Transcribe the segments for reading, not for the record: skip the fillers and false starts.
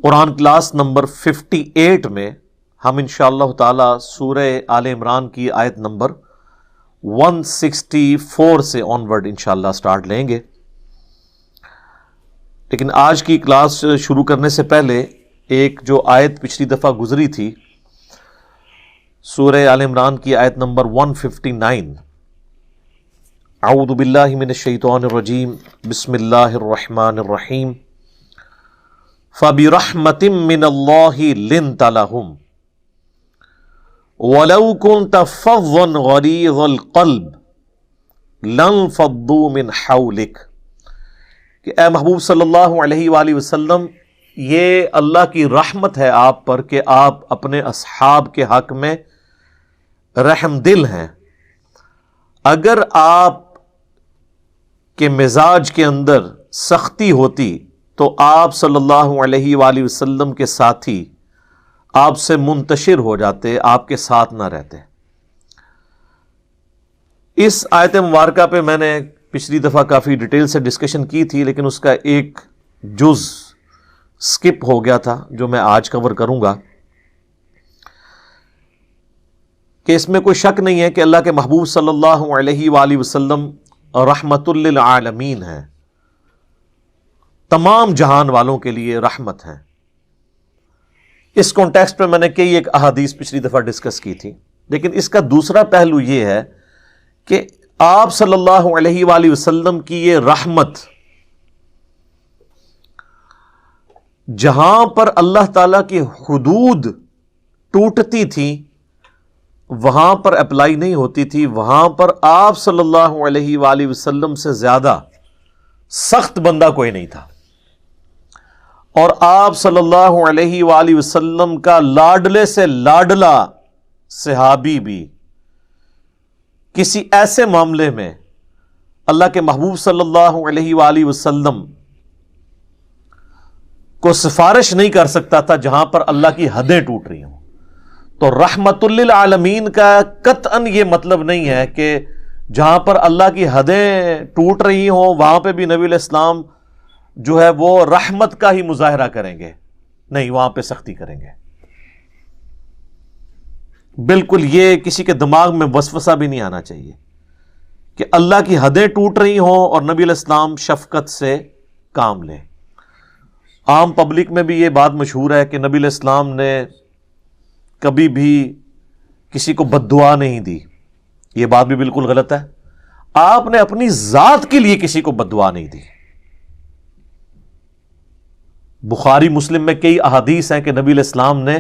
قرآن class number 58 میں ہم انشاءاللہ تعالی سورہ آل عمران کی آیت نمبر 164 سے آنورڈ انشاءاللہ سٹارٹ لیں گے. لیکن آج کی کلاس شروع کرنے سے پہلے ایک جو آیت پچھلی دفعہ گزری تھی سورہ آل عمران کی آیت نمبر 159، اعوذ باللہ من الشیطان الرجیم، بسم اللہ الرحمن الرحیم، فَبِرَحْمَةٍ مِّنَ اللَّهِ لِنْتَ لَهُمْ وَلَوْ كُنْتَ فَظًّا غَلِيظَ الْقَلْبِ لَانفَضُّوا مِنْ حَوْلِكَ، کہ اے محبوب صلی اللہ علیہ وآلہ وسلم، یہ اللہ کی رحمت ہے آپ پر کہ آپ اپنے اصحاب کے حق میں رحم دل ہیں. اگر آپ کے مزاج کے اندر سختی ہوتی تو آپ صلی اللہ علیہ وآلہ وسلم کے ساتھی آپ سے منتشر ہو جاتے، آپ کے ساتھ نہ رہتے. اس آیت مبارکہ پہ میں نے پچھلی دفعہ کافی ڈیٹیل سے ڈسکشن کی تھی، لیکن اس کا ایک جز سکپ ہو گیا تھا جو میں آج کور کروں گا، کہ اس میں کوئی شک نہیں ہے کہ اللہ کے محبوب صلی اللہ علیہ وآلہ وسلم رحمت للعالمین ہیں، تمام جہان والوں کے لیے رحمت ہیں. اس کانٹیکسٹ پہ میں نے کئی ایک احادیث پچھلی دفعہ ڈسکس کی تھی. لیکن اس کا دوسرا پہلو یہ ہے کہ آپ صلی اللہ علیہ وآلہ وسلم کی یہ رحمت جہاں پر اللہ تعالی کی حدود ٹوٹتی تھی وہاں پر اپلائی نہیں ہوتی تھی، وہاں پر آپ صلی اللہ علیہ وآلہ وسلم سے زیادہ سخت بندہ کوئی نہیں تھا. اور آپ صلی اللہ علیہ وآلہ وسلم کا لاڈلے سے لاڈلا صحابی بھی کسی ایسے معاملے میں اللہ کے محبوب صلی اللہ علیہ وآلہ وسلم کو سفارش نہیں کر سکتا تھا جہاں پر اللہ کی حدیں ٹوٹ رہی ہوں. تو رحمت للعالمین کا قطعاً یہ مطلب نہیں ہے کہ جہاں پر اللہ کی حدیں ٹوٹ رہی ہوں وہاں پہ بھی نبی علیہ السلام جو ہے وہ رحمت کا ہی مظاہرہ کریں گے، نہیں، وہاں پہ سختی کریں گے. بالکل یہ کسی کے دماغ میں وسوسہ بھی نہیں آنا چاہیے کہ اللہ کی حدیں ٹوٹ رہی ہوں اور نبی علیہ السلام شفقت سے کام لیں. عام پبلک میں بھی یہ بات مشہور ہے کہ نبی علیہ السلام نے کبھی بھی کسی کو بد دعا نہیں دی. یہ بات بھی بالکل غلط ہے. آپ نے اپنی ذات کے لیے کسی کو بد دعا نہیں دی. بخاری مسلم میں کئی احادیث ہیں کہ نبی علیہ السلام نے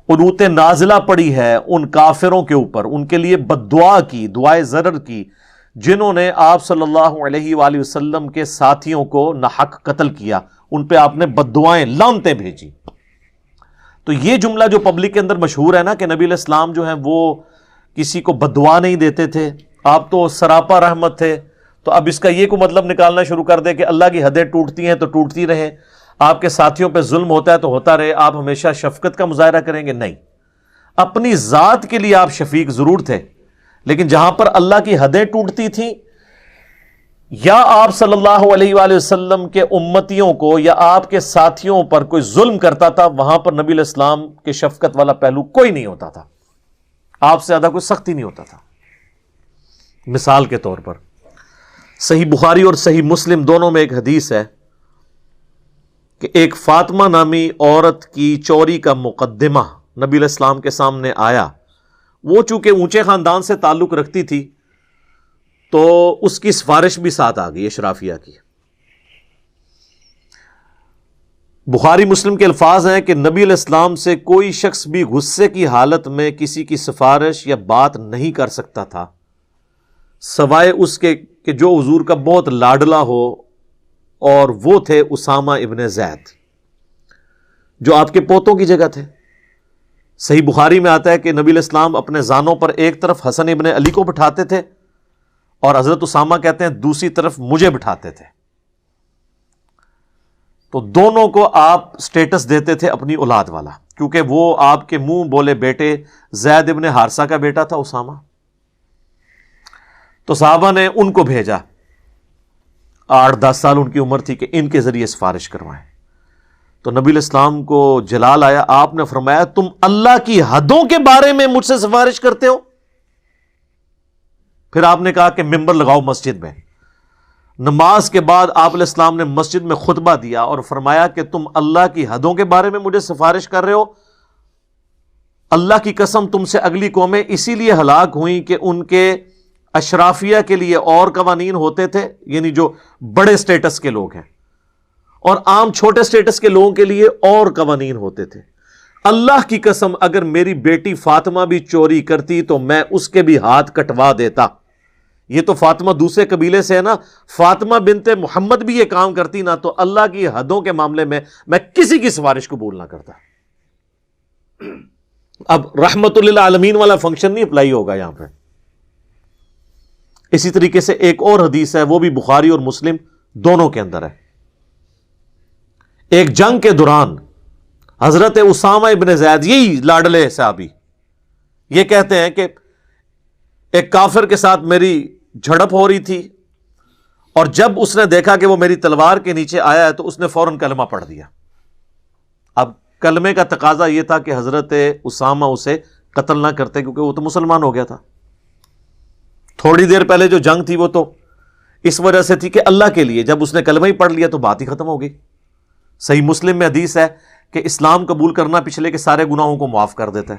قنوت نازلہ پڑھی ہے ان کافروں کے اوپر، ان کے لیے بد دعا کی، دعائے ضرر کی، جنہوں نے آپ صلی اللہ علیہ وآلہ وسلم کے ساتھیوں کو ناحق قتل کیا. ان پہ آپ نے بد دعائیں، لعنتیں بھیجی. تو یہ جملہ جو پبلک کے اندر مشہور ہے نا کہ نبی علیہ السلام جو ہیں وہ کسی کو بد دعا نہیں دیتے تھے، آپ تو سراپا رحمت تھے، تو اب اس کا یہ کوئی مطلب نکالنا شروع کر دے کہ اللہ کی حدیں ٹوٹتی ہیں تو ٹوٹتی رہیں، آپ کے ساتھیوں پہ ظلم ہوتا ہے تو ہوتا رہے، آپ ہمیشہ شفقت کا مظاہرہ کریں گے. نہیں، اپنی ذات کے لیے آپ شفیق ضرور تھے، لیکن جہاں پر اللہ کی حدیں ٹوٹتی تھیں یا آپ صلی اللہ علیہ وآلہ وسلم کے امتیوں کو یا آپ کے ساتھیوں پر کوئی ظلم کرتا تھا، وہاں پر نبی علیہ السلام کے شفقت والا پہلو کوئی نہیں ہوتا تھا، آپ سے زیادہ کوئی سختی نہیں ہوتا تھا. مثال کے طور پر صحیح بخاری اور صحیح مسلم دونوں میں ایک حدیث ہے کہ ایک فاطمہ نامی عورت کی چوری کا مقدمہ نبی علیہ السلام کے سامنے آیا. وہ چونکہ اونچے خاندان سے تعلق رکھتی تھی تو اس کی سفارش بھی ساتھ آ گئی اشرافیہ کی. بخاری مسلم کے الفاظ ہیں کہ نبی علیہ السلام سے کوئی شخص بھی غصے کی حالت میں کسی کی سفارش یا بات نہیں کر سکتا تھا سوائے اس کے کہ جو حضور کا بہت لاڈلا ہو، اور وہ تھے اسامہ ابن زید جو آپ کے پوتوں کی جگہ تھے. صحیح بخاری میں آتا ہے کہ نبی علیہ السلام اپنے زانوں پر ایک طرف حسن ابن علی کو بٹھاتے تھے اور حضرت اسامہ کہتے ہیں دوسری طرف مجھے بٹھاتے تھے. تو دونوں کو آپ سٹیٹس دیتے تھے اپنی اولاد والا، کیونکہ وہ آپ کے منہ بولے بیٹے زید ابن حارثہ کا بیٹا تھا اسامہ. تو صحابہ نے ان کو بھیجا 8-10 سال ان کی عمر تھی کہ ان کے ذریعے سفارش کروائیں. تو نبی علیہ السلام کو جلال آیا. آپ نے فرمایا تم اللہ کی حدوں کے بارے میں مجھ سے سفارش کرتے ہو؟ پھر آپ نے کہا کہ ممبر لگاؤ مسجد میں. نماز کے بعد آپ علیہ السلام نے مسجد میں خطبہ دیا اور فرمایا کہ تم اللہ کی حدوں کے بارے میں مجھے سفارش کر رہے ہو. اللہ کی قسم تم سے اگلی قومیں اسی لیے ہلاک ہوئیں کہ ان کے اشرافیہ کے لیے اور قوانین ہوتے تھے، یعنی جو بڑے سٹیٹس کے لوگ ہیں، اور عام چھوٹے سٹیٹس کے لوگوں کے لیے اور قوانین ہوتے تھے. اللہ کی قسم اگر میری بیٹی فاطمہ بھی چوری کرتی تو میں اس کے بھی ہاتھ کٹوا دیتا. یہ تو فاطمہ دوسرے قبیلے سے ہے نا، فاطمہ بنت محمد بھی یہ کام کرتی نا، تو اللہ کی حدوں کے معاملے میں میں کسی کی سفارش قبول نہ کرتا. اب رحمت للعالمین والا فنکشن نہیں اپلائی ہوگا یہاں پہ. اسی طریقے سے ایک اور حدیث ہے، وہ بھی بخاری اور مسلم دونوں کے اندر ہے. ایک جنگ کے دوران حضرت اسامہ ابن زید، یہی لاڈلے صحابی، یہ کہتے ہیں کہ ایک کافر کے ساتھ میری جھڑپ ہو رہی تھی، اور جب اس نے دیکھا کہ وہ میری تلوار کے نیچے آیا ہے تو اس نے فوراً کلمہ پڑھ دیا. اب کلمے کا تقاضا یہ تھا کہ حضرت اسامہ اسے قتل نہ کرتے کیونکہ وہ تو مسلمان ہو گیا تھا. تھوڑی دیر پہلے جو جنگ تھی وہ تو اس وجہ سے تھی کہ اللہ کے لیے، جب اس نے کلمہ ہی پڑھ لیا تو بات ہی ختم ہو گئی. صحیح مسلم میں حدیث ہے کہ اسلام قبول کرنا پچھلے کے سارے گناہوں کو معاف کر دیتا ہے.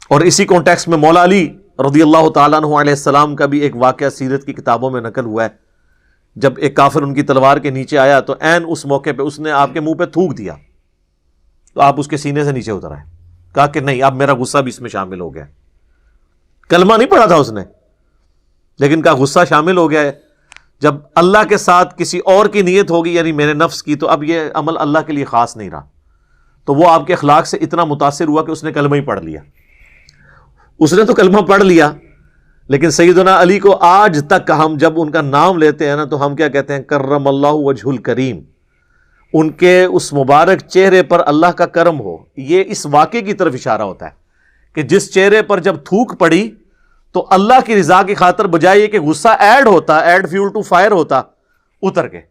اور اسی کانٹیکس میں مولا علی رضی اللہ تعالیٰ عنہ علیہ السلام کا بھی ایک واقعہ سیرت کی کتابوں میں نقل ہوا ہے. جب ایک کافر ان کی تلوار کے نیچے آیا تو عین اس موقع پہ اس نے آپ کے منہ پہ تھوک دیا تو آپ اس کے سینے سے نیچے اتر آئے. کہا کہ نہیں، اب میرا غصہ بھی اس میں شامل ہو گیا. کلمہ نہیں پڑھا تھا اس نے، لیکن کہا غصہ شامل ہو گیا ہے. جب اللہ کے ساتھ کسی اور کی نیت ہوگی، یعنی میرے نفس کی، تو اب یہ عمل اللہ کے لیے خاص نہیں رہا. تو وہ آپ کے اخلاق سے اتنا متاثر ہوا کہ اس نے کلمہ ہی پڑھ لیا. اس نے تو کلمہ پڑھ لیا، لیکن سیدنا علی کو آج تک ہم جب ان کا نام لیتے ہیں نا تو ہم کیا کہتے ہیں؟ کرم اللہ وجہ الکریم. ان کے اس مبارک چہرے پر اللہ کا کرم ہو. یہ اس واقعے کی طرف اشارہ ہوتا ہے کہ جس چہرے پر جب تھوک پڑی تو اللہ کی رضا کی خاطر بجائے یہ کہ غصہ ایڈ فیول ٹو فائر ہوتا، اتر کے،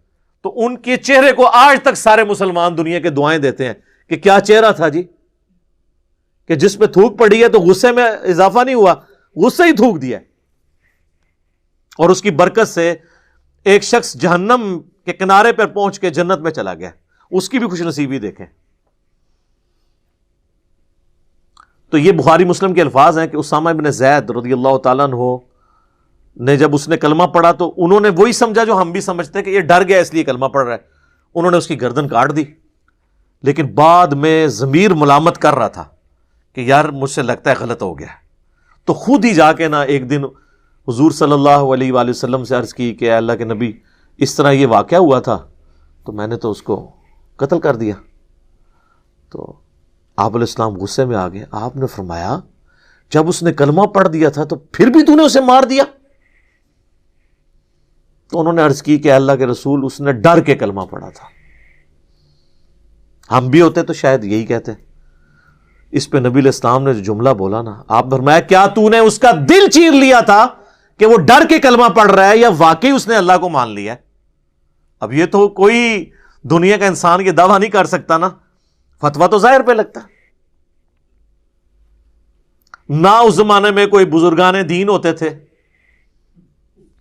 تو ان کے چہرے کو آج تک سارے مسلمان دنیا کے دعائیں دیتے ہیں کہ کیا چہرہ تھا جی، کہ جس پہ تھوک پڑی ہے تو غصے میں اضافہ نہیں ہوا، غصہ ہی تھوک دیا. اور اس کی برکت سے ایک شخص جہنم کے کنارے پر پہنچ کے جنت میں چلا گیا. اس کی بھی خوش نصیبی دیکھیں. تو یہ بخاری مسلم کے الفاظ ہیں کہ اسامہ ابن زید رضی اللہ تعالیٰ عنہ نے جب اس نے کلمہ پڑھا تو انہوں نے وہی سمجھا جو ہم بھی سمجھتے ہیں کہ یہ ڈر گیا اس لیے کلمہ پڑھ رہا ہے. انہوں نے اس کی گردن کاٹ دی، لیکن بعد میں ضمیر ملامت کر رہا تھا کہ یار مجھ سے لگتا ہے غلط ہو گیا. تو خود ہی جا کے نا ایک دن حضور صلی اللہ علیہ وآلہ وسلم سے عرض کی کہ اے اللہ کے نبی، اس طرح یہ واقعہ ہوا تھا تو میں نے تو اس کو قتل کر دیا. تو آپ علیہ السلام غصے میں آ گئے. آپ نے فرمایا جب اس نے کلمہ پڑھ دیا تھا تو پھر بھی تو نے اسے مار دیا؟ تو انہوں نے عرض کی کہ اللہ کے رسول، اس نے ڈر کے کلمہ پڑھا تھا. ہم بھی ہوتے تو شاید یہی کہتے. اس پہ نبی علیہ السلام نے جو جملہ بولا نا، آپ فرمایا کیا تو نے اس کا دل چیر لیا تھا کہ وہ ڈر کے کلمہ پڑھ رہا ہے یا واقعی اس نے اللہ کو مان لیا ہے؟ اب یہ تو کوئی دنیا کا انسان یہ دعویٰ نہیں کر سکتا نا، فتویٰ تو ظاہر پہ لگتا. نہ اس زمانے میں کوئی بزرگان دین ہوتے تھے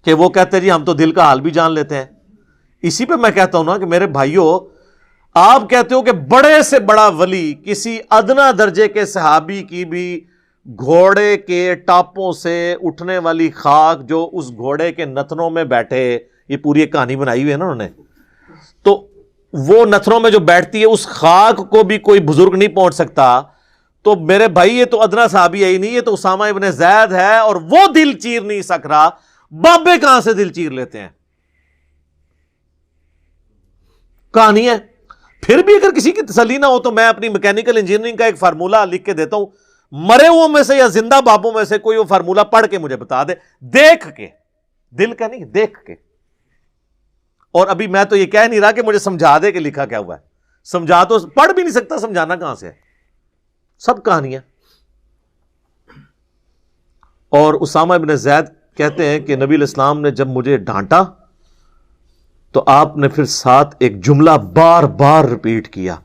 کہ وہ کہتے جی ہم تو دل کا حال بھی جان لیتے ہیں. اسی پہ میں کہتا ہوں نا کہ میرے بھائیوں، آپ کہتے ہو کہ بڑے سے بڑا ولی کسی ادنا درجے کے صحابی کی بھی گھوڑے کے ٹاپوں سے اٹھنے والی خاک جو اس گھوڑے کے نتنوں میں بیٹھے، یہ پوری ایک کہانی بنائی ہوئی ہے نا انہوں نے، تو وہ نتنوں میں جو بیٹھتی ہے اس خاک کو بھی کوئی بزرگ نہیں پہنچ سکتا. تو میرے بھائی یہ تو ادنا صحابی ہے ہی نہیں، یہ تو اسامہ ابن زید ہے، اور وہ دل چیر نہیں سک رہا. بابے کہاں سے دل چیر لیتے ہیں؟ کہانی ہے. پھر بھی اگر کسی کی تسلی نہ ہو تو میں اپنی میکینیکل انجینئرنگ کا ایک فارمولہ لکھ کے دیتا ہوں. مرے ہوئے میں سے یا زندہ بابوں میں سے کوئی وہ فارمولہ پڑھ کے مجھے بتا دے، دیکھ کے، دل کا نہیں، دیکھ کے. اور ابھی میں تو یہ کہہ نہیں رہا کہ مجھے سمجھا دے کہ لکھا کیا ہوا ہے. سمجھا تو پڑھ بھی نہیں سکتا، سمجھانا کہاں سے ہے؟ سب کہانیاں. اور اسامہ ابن زید کہتے ہیں کہ نبی علیہ السلام نے جب مجھے ڈانٹا تو آپ نے پھر ساتھ ایک جملہ بار بار ریپیٹ کیا،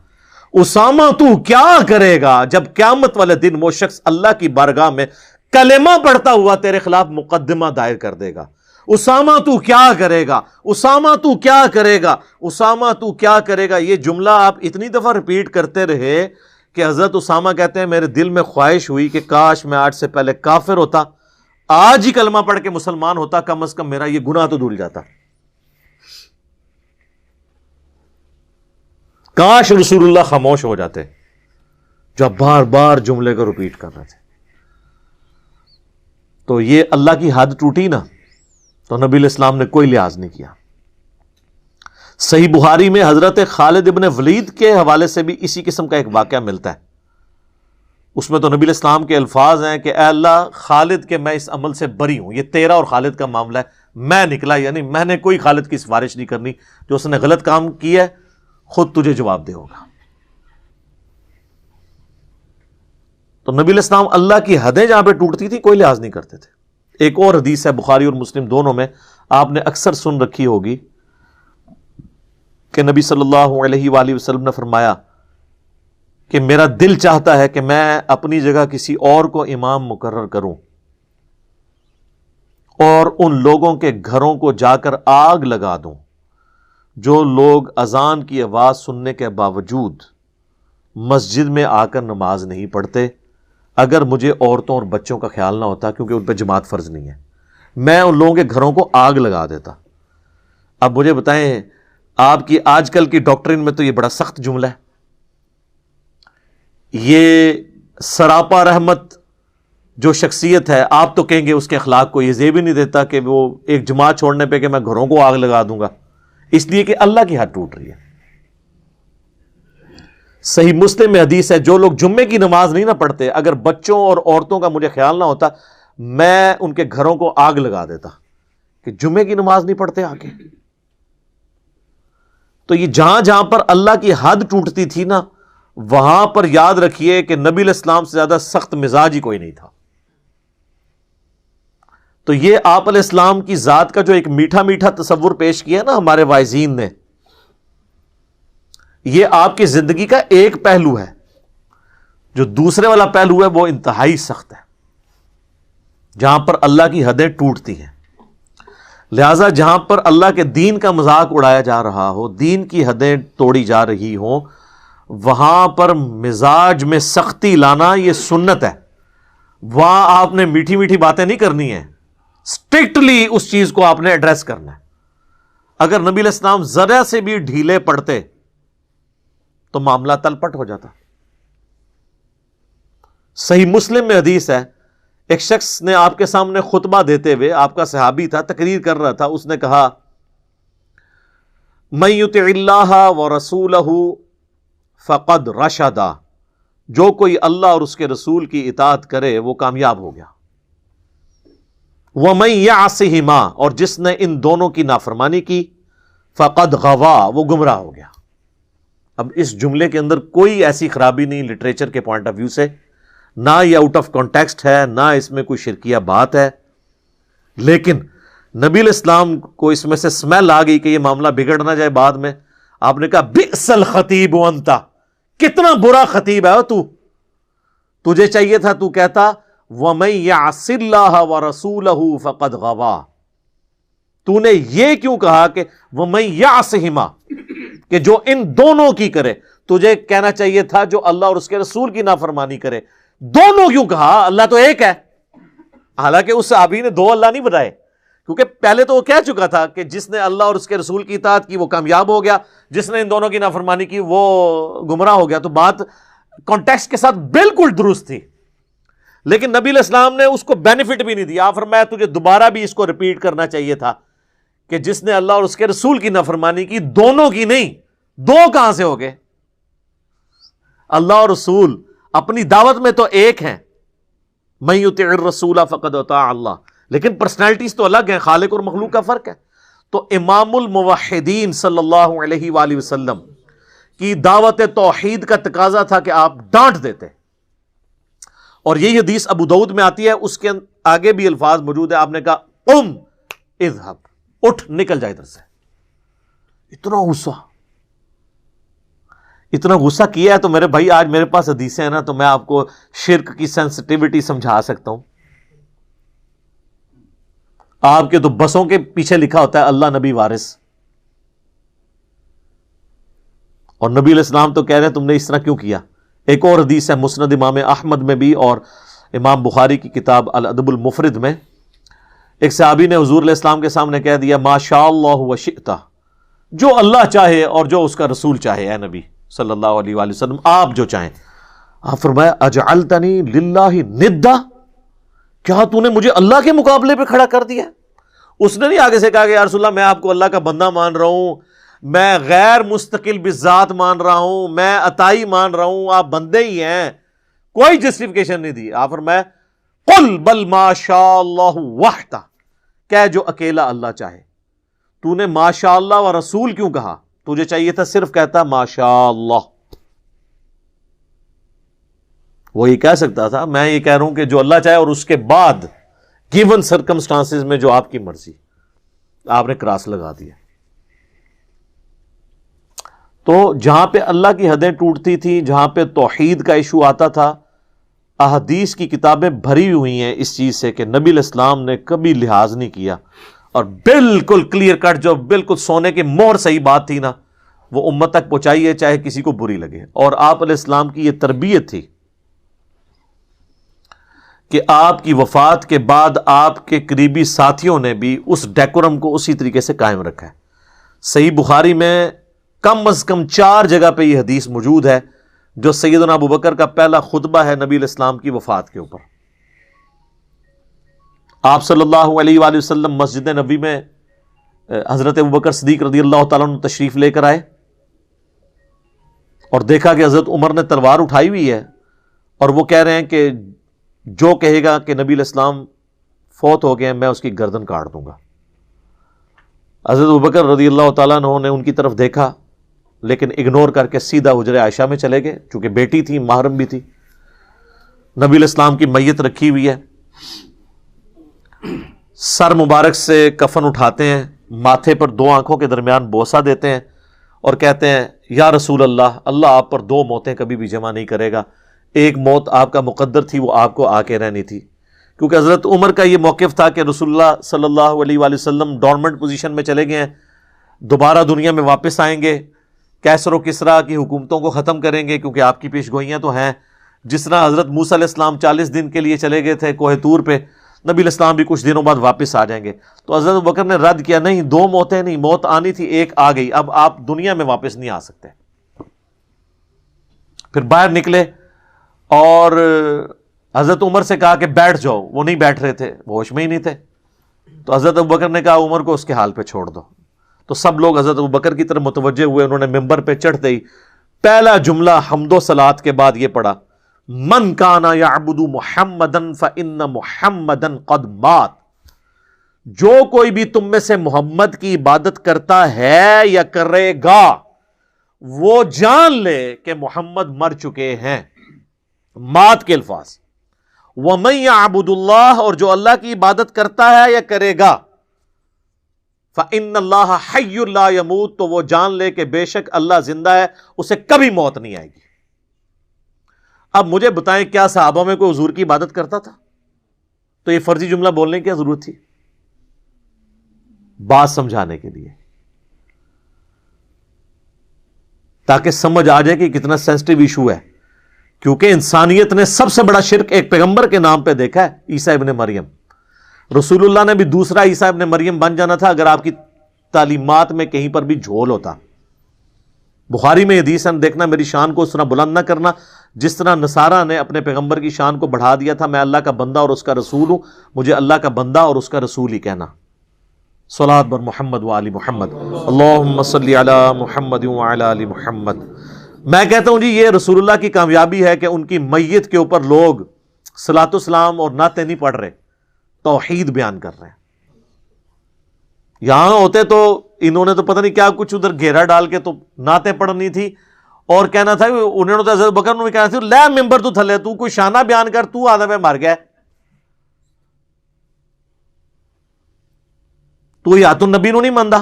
اسامہ تو کیا کرے گا جب قیامت والے دن وہ شخص اللہ کی بارگاہ میں کلمہ پڑھتا ہوا تیرے خلاف مقدمہ دائر کر دے گا؟ اسامہ تو کیا کرے گا، اسامہ تو کیا کرے گا، اسامہ تو کیا کرے گا۔ یہ جملہ آپ اتنی دفعہ ریپیٹ کرتے رہے کہ حضرت اسامہ کہتے ہیں میرے دل میں خواہش ہوئی کہ کاش میں آج سے پہلے کافر ہوتا، آج ہی کلمہ پڑھ کے مسلمان ہوتا، کم از کم میرا یہ گناہ تو دھل جاتا۔ کاش رسول اللہ خاموش ہو جاتے جب بار بار جملے کو ریپیٹ کر رہے تھے۔ تو یہ اللہ کی حد ٹوٹی نا تو نبی علیہ السلام نے کوئی لحاظ نہیں کیا۔ صحیح بخاری میں حضرت خالد ابن ولید کے حوالے سے بھی اسی قسم کا ایک واقعہ ملتا ہے۔ اس میں تو نبی علیہ السلام کے الفاظ ہیں کہ اے اللہ خالد کے میں اس عمل سے بری ہوں، یہ تیرا اور خالد کا معاملہ ہے، میں نکلا، یعنی میں نے کوئی خالد کی سفارش نہیں کرنی، جو اس نے غلط کام کیا ہے خود تجھے جواب دے ہوگا۔ تو نبی علیہ السلام اللہ کی حدیں جہاں پہ ٹوٹتی تھی کوئی لحاظ نہیں کرتے تھے۔ ایک اور حدیث ہے بخاری اور مسلم دونوں میں، آپ نے اکثر سن رکھی ہوگی کہ نبی صلی اللہ علیہ وآلہ وسلم نے فرمایا کہ میرا دل چاہتا ہے کہ میں اپنی جگہ کسی اور کو امام مقرر کروں اور ان لوگوں کے گھروں کو جا کر آگ لگا دوں جو لوگ اذان کی آواز سننے کے باوجود مسجد میں آ کر نماز نہیں پڑھتے، اگر مجھے عورتوں اور بچوں کا خیال نہ ہوتا کیونکہ ان پہ جماعت فرض نہیں ہے، میں ان لوگوں کے گھروں کو آگ لگا دیتا۔ اب مجھے بتائیں آپ کی آج کل کی ڈاکٹرین میں تو یہ بڑا سخت جملہ ہے، یہ سراپا رحمت جو شخصیت ہے آپ تو کہیں گے اس کے اخلاق کو یہ زیب ہی نہیں دیتا کہ وہ ایک جماعت چھوڑنے پہ کہ میں گھروں کو آگ لگا دوں گا، اس لیے کہ اللہ کی حد ٹوٹ رہی ہے۔ صحیح مسلم میں حدیث ہے جو لوگ جمعے کی نماز نہیں نہ پڑھتے، اگر بچوں اور عورتوں کا مجھے خیال نہ ہوتا میں ان کے گھروں کو آگ لگا دیتا، کہ جمعے کی نماز نہیں پڑھتے آگے۔ تو یہ جہاں جہاں پر اللہ کی حد ٹوٹتی تھی نا وہاں پر یاد رکھیے کہ نبی علیہ السلام سے زیادہ سخت مزاج ہی کوئی نہیں تھا۔ تو یہ آپ علیہ السلام کی ذات کا جو ایک میٹھا میٹھا تصور پیش کیا نا ہمارے واعظین نے، یہ آپ کی زندگی کا ایک پہلو ہے، جو دوسرے والا پہلو ہے وہ انتہائی سخت ہے، جہاں پر اللہ کی حدیں ٹوٹتی ہیں۔ لہذا جہاں پر اللہ کے دین کا مذاق اڑایا جا رہا ہو، دین کی حدیں توڑی جا رہی ہوں، وہاں پر مزاج میں سختی لانا یہ سنت ہے۔ وہاں آپ نے میٹھی میٹھی باتیں نہیں کرنی ہیں، اسٹرکٹلی اس چیز کو آپ نے ایڈریس کرنا ہے۔ اگر نبی علیہ السلام ذرا سے بھی ڈھیلے پڑتے تو معاملہ تلپٹ ہو جاتا۔ صحیح مسلم میں حدیث ہے، ایک شخص نے آپ کے سامنے خطبہ دیتے ہوئے، آپ کا صحابی تھا، تقریر کر رہا تھا، اس نے کہا من یطع اللہ ورسولہ فقد رشدا، جو کوئی اللہ اور اس کے رسول کی اطاعت کرے وہ کامیاب ہو گیا۔ ومن یعصہما، اور جس نے ان دونوں کی نافرمانی کی فقد غوا، وہ گمراہ ہو گیا۔ اب اس جملے کے اندر کوئی ایسی خرابی نہیں لٹریچر کے پوائنٹ آف ویو سے، نہ یہ آؤٹ آف کانٹیکسٹ ہے، نہ اس میں کوئی شرکیہ بات ہے، لیکن نبی علیہ السلام کو اس میں سے سمیل آ گئی کہ یہ معاملہ بگڑ نہ جائے بعد میں۔ آپ نے کہا بئس الخطیب انت، کتنا برا خطیب ہے تو، تجھے چاہیے تھا تو کہتا وَمَن يَعْصِ اللَّهَ وَرَسُولَهُ فَقَدْ غَوَا، تو نے یہ کیوں کہا کہ وَمَن يَعْصِهِمَا، کہ جو ان دونوں کی کرے؟ تجھے کہنا چاہیے تھا جو اللہ اور اس کے رسول کی نافرمانی کرے۔ دونوں کیوں کہا؟ اللہ تو ایک ہے۔ حالانکہ اس صحابی نے دو اللہ نہیں بتائے، کیونکہ پہلے تو وہ کہہ چکا تھا کہ جس نے اللہ اور اس کے رسول کی اطاعت کی وہ کامیاب ہو گیا، جس نے ان دونوں کی نافرمانی کی وہ گمراہ ہو گیا۔ تو بات کانٹیکسٹ کے ساتھ بالکل درست تھی، لیکن نبی علیہ السلام نے اس کو بینیفٹ بھی نہیں دیا۔ آپ فرمایا تجھے دوبارہ بھی اس کو ریپیٹ کرنا چاہیے تھا کہ جس نے اللہ اور اس کے رسول کی نافرمانی کی، دونوں کی نہیں، دو کہاں سے ہو گئے؟ اللہ اور رسول اپنی دعوت میں تو ایک ہیں، من یطع الرسول فقد اطاع اللہ، لیکن پرسنالٹیز تو الگ ہیں، خالق اور مخلوق کا فرق ہے۔ تو امام الموحدین صلی اللہ علیہ وآلہ وسلم کی دعوت توحید کا تقاضا تھا کہ آپ ڈانٹ دیتے، اور یہی حدیث ابو داؤد میں آتی ہے، اس کے آگے بھی الفاظ موجود ہے۔ آپ نے کہا قم اذهب، اٹھ نکل جائے ادھر سے. اتنا غصہ کیا ہے. تو میرے بھائی آج میرے پاس حدیثیں ہیں نا، تو میں آپ کو شرک کی سینسٹیوٹی سمجھا سکتا ہوں. آپ کے تو بسوں کے پیچھے لکھا ہوتا ہے اللہ نبی وارث، اور نبی علیہ السلام تو کہہ رہے ہیں تم نے اس طرح کیوں کیا. ایک اور حدیث ہے مسند امام احمد میں بھی اور امام بخاری کی کتاب الادب المفرد میں، ایک صحابی نے حضور علیہ السلام کے سامنے کہہ دیا ما شاء اللہ و شئت، جو اللہ چاہے اور جو اس کا رسول چاہے، اے نبی صلی اللہ علیہ وآلہ وسلم آپ جو چاہیں. آپ فرمایا اجعلتنی للہ ندا، کیا تو نے مجھے اللہ کے مقابلے پہ کھڑا کر دیا؟ اس نے نہیں آگے سے کہا کہ یا رسول اللہ میں آپ کو اللہ کا بندہ مان رہا ہوں، میں غیر مستقل بذات مان رہا ہوں، میں عطائی مان رہا ہوں، آپ بندے ہی ہیں. کوئی جسٹیفیکیشن نہیں دی. آپ فرمایا قل بل ما شاء اللہ وحدہ، کہ جو اکیلا اللہ چاہے. تو نے ما شاء اللہ و رسول کیوں کہا؟ تجھے چاہیے تھا صرف کہتا ما شاء اللہ. وہ یہ کہہ سکتا تھا میں یہ کہہ رہا ہوں کہ جو اللہ چاہے، اور اس کے بعد گیون سرکمسٹانسز میں جو آپ کی مرضی. آپ نے کراس لگا دیا. تو جہاں پہ اللہ کی حدیں ٹوٹتی تھی، جہاں پہ توحید کا ایشو آتا تھا، احادیث کی کتابیں بھری ہوئی ہیں اس چیز سے کہ نبی علیہ السلام نے کبھی لحاظ نہیں کیا، اور بالکل کلیئر کٹ جو بالکل سونے کی مہر صحیح بات تھی نا، وہ امت تک پہنچائیے چاہے کسی کو بری لگے. اور آپ علیہ السلام کی یہ تربیت تھی کہ آپ کی وفات کے بعد آپ کے قریبی ساتھیوں نے بھی اس ڈیکورم کو اسی طریقے سے قائم رکھا ہے. صحیح بخاری میں کم از کم 4 جگہ پہ یہ حدیث موجود ہے جو سیدنا ابوبکر کا پہلا خطبہ ہے نبی علیہ السلام کی وفات کے اوپر. آپ صلی اللہ علیہ وآلہ وسلم مسجد نبی میں حضرت ابوبکر صدیق رضی اللہ تعالیٰ عنہ تشریف لے کر آئے اور دیکھا کہ حضرت عمر نے تلوار اٹھائی ہوئی ہے، اور وہ کہہ رہے ہیں کہ جو کہے گا کہ نبی علیہ السلام فوت ہو گئے ہیں میں اس کی گردن کاٹ دوں گا. حضرت ابوبکر رضی اللہ تعالیٰ عنہ نے ان کی طرف دیکھا لیکن اگنور کر کے سیدھا حجرہ عائشہ میں چلے گئے، چونکہ بیٹی تھی، محرم بھی تھی. نبی علیہ السلام کی میت رکھی ہوئی ہے، سر مبارک سے کفن اٹھاتے ہیں، ماتھے پر 2 آنکھوں کے درمیان بوسہ دیتے ہیں اور کہتے ہیں یا رسول اللہ، اللہ آپ پر 2 موتیں کبھی بھی جمع نہیں کرے گا. ایک موت آپ کا مقدر تھی، وہ آپ کو آ کے رہنی تھی. کیونکہ حضرت عمر کا یہ موقف تھا کہ رسول اللہ صلی اللہ علیہ وآلہ وسلم ڈورمنٹ پوزیشن میں چلے گئے ہیں، دوبارہ دنیا میں واپس آئیں گے، کیسر و کسریٰ کی حکومتوں کو ختم کریں گے، کیونکہ آپ کی پیش گوئیاں تو ہیں. جس طرح حضرت موسیٰ علیہ السلام 40 دن کے لیے چلے گئے تھے کوہ طور پہ، نبی علیہ السلام بھی کچھ دنوں بعد واپس آ جائیں گے. تو حضرت ابوبکر نے رد کیا، نہیں 2 موتیں نہیں، موت آنی تھی، ایک آ گئی، اب آپ دنیا میں واپس نہیں آ سکتے. پھر باہر نکلے اور حضرت عمر سے کہا کہ بیٹھ جاؤ، وہ نہیں بیٹھ رہے تھے، وہ ہوش میں ہی نہیں تھے. تو حضرت ابوبکر نے کہا عمر کو اس کے حال پہ چھوڑ دو. تو سب لوگ حضرت ابوبکر کی طرف متوجہ ہوئے. انہوں نے ممبر پہ چڑھتے ہی پہلا جملہ حمد و صلات کے بعد یہ پڑھا من کان یعبد محمدا فإن محمدا قد مات، جو کوئی بھی تم میں سے محمد کی عبادت کرتا ہے یا کرے گا وہ جان لے کہ محمد مر چکے ہیں. مات کے الفاظ. وَمَن يَعْبُدُ اللَّهَ، اور جو اللہ کی عبادت کرتا ہے یا کرے گا، فَإِنَّ اللَّهَ حَيٌّ لَا يَمُوتُ، تو وہ جان لے کہ بے شک اللہ زندہ ہے، اسے کبھی موت نہیں آئے گی. اب مجھے بتائیں کیا صحابہ میں کوئی حضور کی عبادت کرتا تھا؟ تو یہ فرضی جملہ بولنے کی کیا ضرورت تھی؟ بات سمجھانے کے لیے، تاکہ سمجھ آ جائے کہ کتنا سینسٹیو ایشو ہے. کیونکہ انسانیت نے سب سے بڑا شرک ایک پیغمبر کے نام پہ دیکھا ہے، عیسیٰ ابن مریم. رسول اللہ نے بھی دوسرا عیسیٰ ابن مریم بن جانا تھا اگر آپ کی تعلیمات میں کہیں پر بھی جھول ہوتا. بخاری میں حدیث ہے، دیکھنا میری شان کو اس طرح بلند نہ کرنا جس طرح نصارہ نے اپنے پیغمبر کی شان کو بڑھا دیا تھا. میں اللہ کا بندہ اور اس کا رسول ہوں، مجھے اللہ کا بندہ اور اس کا رسول ہی کہنا. صلاۃ بر محمد و آل محمد، اللہم صلی علی محمد و علی آل محمد. میں کہتا ہوں جی یہ رسول اللہ کی کامیابی ہے کہ ان کی میت کے اوپر لوگ صلاۃ السلام اور نعتیں نہیں پڑھ رہے، توحید بیان کر رہے ہیں. یہاں ہوتے تو انہوں نے تو پتہ نہیں کیا کچھ ادھر گھیرا ڈال کے تو نعتیں پڑھنی تھی اور کہنا تھا انہوں نے تو حضرت بکر نے کہنا تھا لے ممبر تو تھلے، تو کوئی شانہ بیان کر، تو آدھا میں مر گیا. تو یات النبی نو نہیں ماندا؟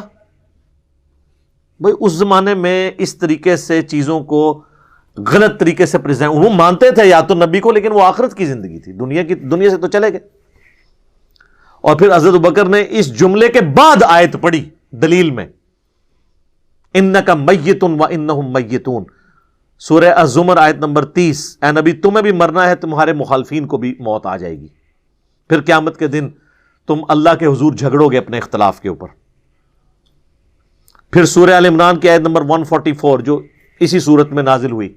بھائی اس زمانے میں اس طریقے سے چیزوں کو غلط طریقے سے پریزنٹ، وہ مانتے تھے یات النبی کو، لیکن وہ آخرت کی زندگی تھی، دنیا سے تو چلے گئے۔ اور پھر حضرت ابوبکر نے اس جملے کے بعد آیت پڑھی دلیل میں، انک میت و انہم میتون، سورہ الزمر آیت نمبر 30، اے نبی تمہیں بھی مرنا ہے، تمہارے مخالفین کو بھی موت آ جائے گی، پھر قیامت کے دن تم اللہ کے حضور جھگڑو گے اپنے اختلاف کے اوپر۔ پھر سورہ آل عمران کی آیت نمبر 144 جو اسی صورت میں نازل ہوئی،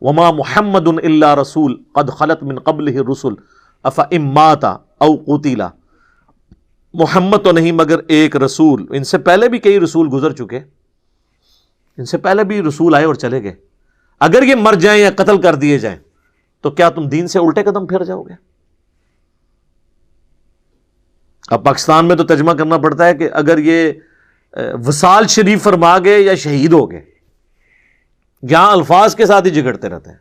وما محمد الا رسول قد خلت من قبلہ الرسل افئن مات او قتل، محمد تو نہیں مگر ایک رسول، ان سے پہلے بھی کئی رسول گزر چکے، ان سے پہلے بھی رسول آئے اور چلے گئے، اگر یہ مر جائیں یا قتل کر دیے جائیں تو کیا تم دین سے الٹے قدم پھر جاؤ گے؟ اب پاکستان میں تو ترجمہ کرنا پڑتا ہے کہ اگر یہ وصال شریف فرما گئے یا شہید ہو گئے، یہاں الفاظ کے ساتھ ہی جھگڑتے رہتے ہیں۔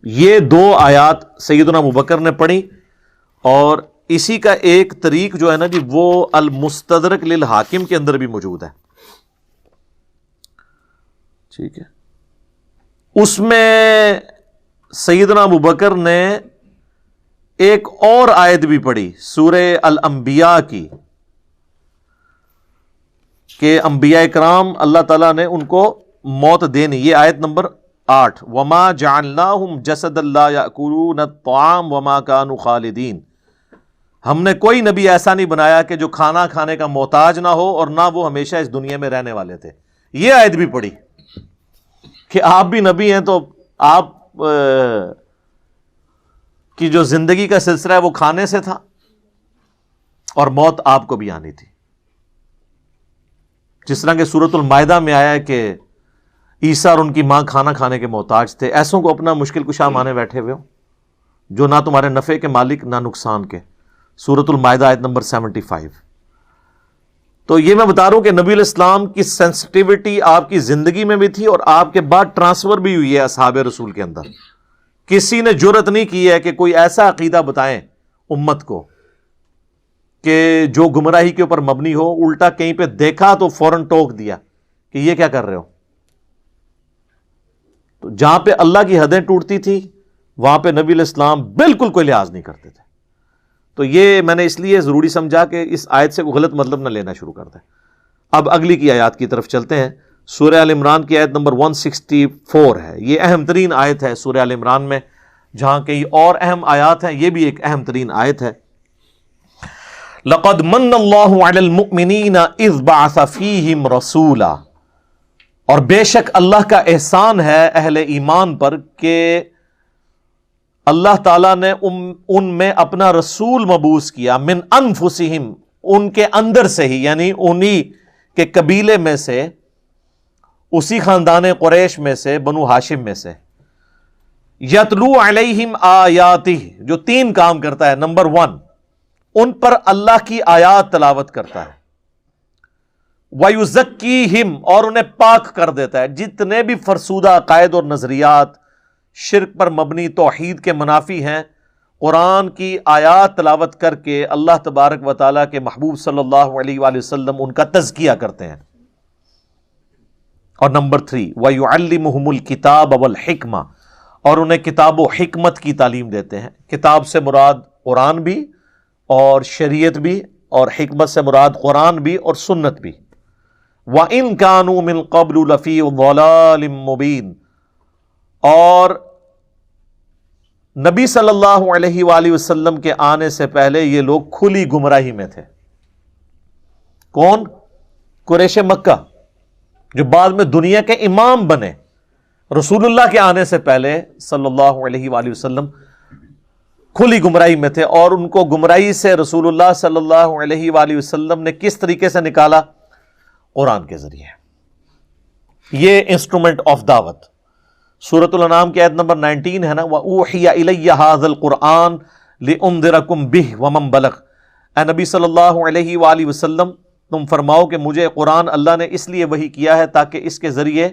یہ دو آیات سیدنا ابوبکر نے پڑھی، اور اسی کا ایک طریق جو ہے نا جی وہ المستدرک للحاکم کے اندر بھی موجود ہے، ٹھیک ہے۔ اس میں سیدنا ابوبکر نے ایک اور آیت بھی پڑھی سورہ الانبیاء کی، کہ انبیاء کرام اللہ تعالیٰ نے ان کو موت دینی، یہ آیت نمبر 8، وما جعلناہم جسدا لا یأکلون الطعام وما کانوا خالدین، ہم نے کوئی نبی ایسا نہیں بنایا کہ جو کھانا کھانے کا محتاج نہ ہو اور نہ وہ ہمیشہ اس دنیا میں رہنے والے تھے۔ یہ آیت بھی پڑھی کہ آپ بھی نبی ہیں تو آپ کی جو زندگی کا سلسلہ ہے وہ کھانے سے تھا، اور موت آپ کو بھی آنی تھی، جس طرح کہ سورۃ المائدہ میں آیا ہے کہ عیسیٰ اور ان کی ماں کھانا کھانے کے محتاج تھے، ایسوں کو اپنا مشکل کشا مانے بیٹھے ہوئے ہو جو نہ تمہارے نفع کے مالک نہ نقصان کے، سورۃ المائدہ آیت نمبر 75۔ تو یہ میں بتا رہا ہوں کہ نبی علیہ السلام کی سینسٹیوٹی آپ کی زندگی میں بھی تھی، اور آپ کے بعد ٹرانسفر بھی ہوئی ہے اصحاب رسول کے اندر۔ کسی نے جرأت نہیں کی ہے کہ کوئی ایسا عقیدہ بتائیں امت کو کہ جو گمراہی کے اوپر مبنی ہو، الٹا کہیں پہ دیکھا تو فوراً ٹوک دیا کہ یہ کیا کر رہے ہو۔ تو جہاں پہ اللہ کی حدیں ٹوٹتی تھی وہاں پہ نبی علیہ السلام بالکل کوئی لحاظ نہیں کرتے تھے۔ تو یہ میں نے اس لیے ضروری سمجھا کہ اس آیت سے کوئی غلط مطلب نہ لینا شروع کر دیں۔ اب اگلی کی آیات کی طرف چلتے ہیں، سورہ آل عمران کی آیت نمبر 164 ہے، یہ اہم ترین آیت ہے سورہ آل عمران میں، جہاں کئی اور اہم آیات ہیں، یہ بھی ایک اہم ترین آیت ہے۔ لَقَدْ مَنَّ اللَّهُ عَلَى الْمُؤْمِنِينَ إِذْ بَعَثَ فِيهِمْ رَسُولًا، اور بے شک اللہ کا احسان ہے اہل ایمان پر کہ اللہ تعالیٰ نے ان میں اپنا رسول مبعوث کیا، من انفسہم، ان کے اندر سے ہی، یعنی انہی کے قبیلے میں سے، اسی خاندان قریش میں سے، بنو ہاشم میں سے، یتلو علیہم آیاتہ، جو 3 کام کرتا ہے۔ نمبر 1، ان پر اللہ کی آیات تلاوت کرتا ہے، وَيُزَكِّيهِمْ، اور انہیں پاک کر دیتا ہے، جتنے بھی فرسودہ عقائد اور نظریات شرک پر مبنی توحید کے منافی ہیں، قرآن کی آیات تلاوت کر کے اللہ تبارک و تعالیٰ کے محبوب صلی اللہ علیہ وآلہ وسلم ان کا تزکیہ کرتے ہیں۔ اور نمبر 3، وَيُعَلِّمُهُمُ الْكِتَابَ وَالْحِكْمَةَ، اور انہیں کتاب و حکمت کی تعلیم دیتے ہیں۔ کتاب سے مراد قرآن بھی اور شریعت بھی، اور حکمت سے مراد قرآن بھی اور سنت بھی۔ وَإِن كَانُوا مِن قَبْلُ لَفِي ضَلَالٍ مُبِينٍ، اور نبی صلی اللہ علیہ وآلہ وسلم کے آنے سے پہلے یہ لوگ کھلی گمراہی میں تھے۔ کون؟ قریش مکہ، جو بعد میں دنیا کے امام بنے۔ رسول اللہ کے آنے سے پہلے صلی اللہ علیہ وآلہ وسلم کھلی گمراہی میں تھے، اور ان کو گمراہی سے رسول اللہ صلی اللہ علیہ وآلہ وسلم نے کس طریقے سے نکالا؟ قرآن کے ذریعے۔ یہ انسٹرومنٹ آف دعوت سورۃ الانعام کی آیت نمبر 19 ہے نا، وَأُوحِيَ إِلَيَّ هَذَا الْقُرْآنُ لِأُنذِرَكُم بِهِ وَمَن بَلَغَ، اے نبی صلی اللہ علیہ وآلہ وسلم تم فرماؤ کہ مجھے قرآن اللہ نے اس لیے وحی کیا ہے تاکہ اس کے ذریعے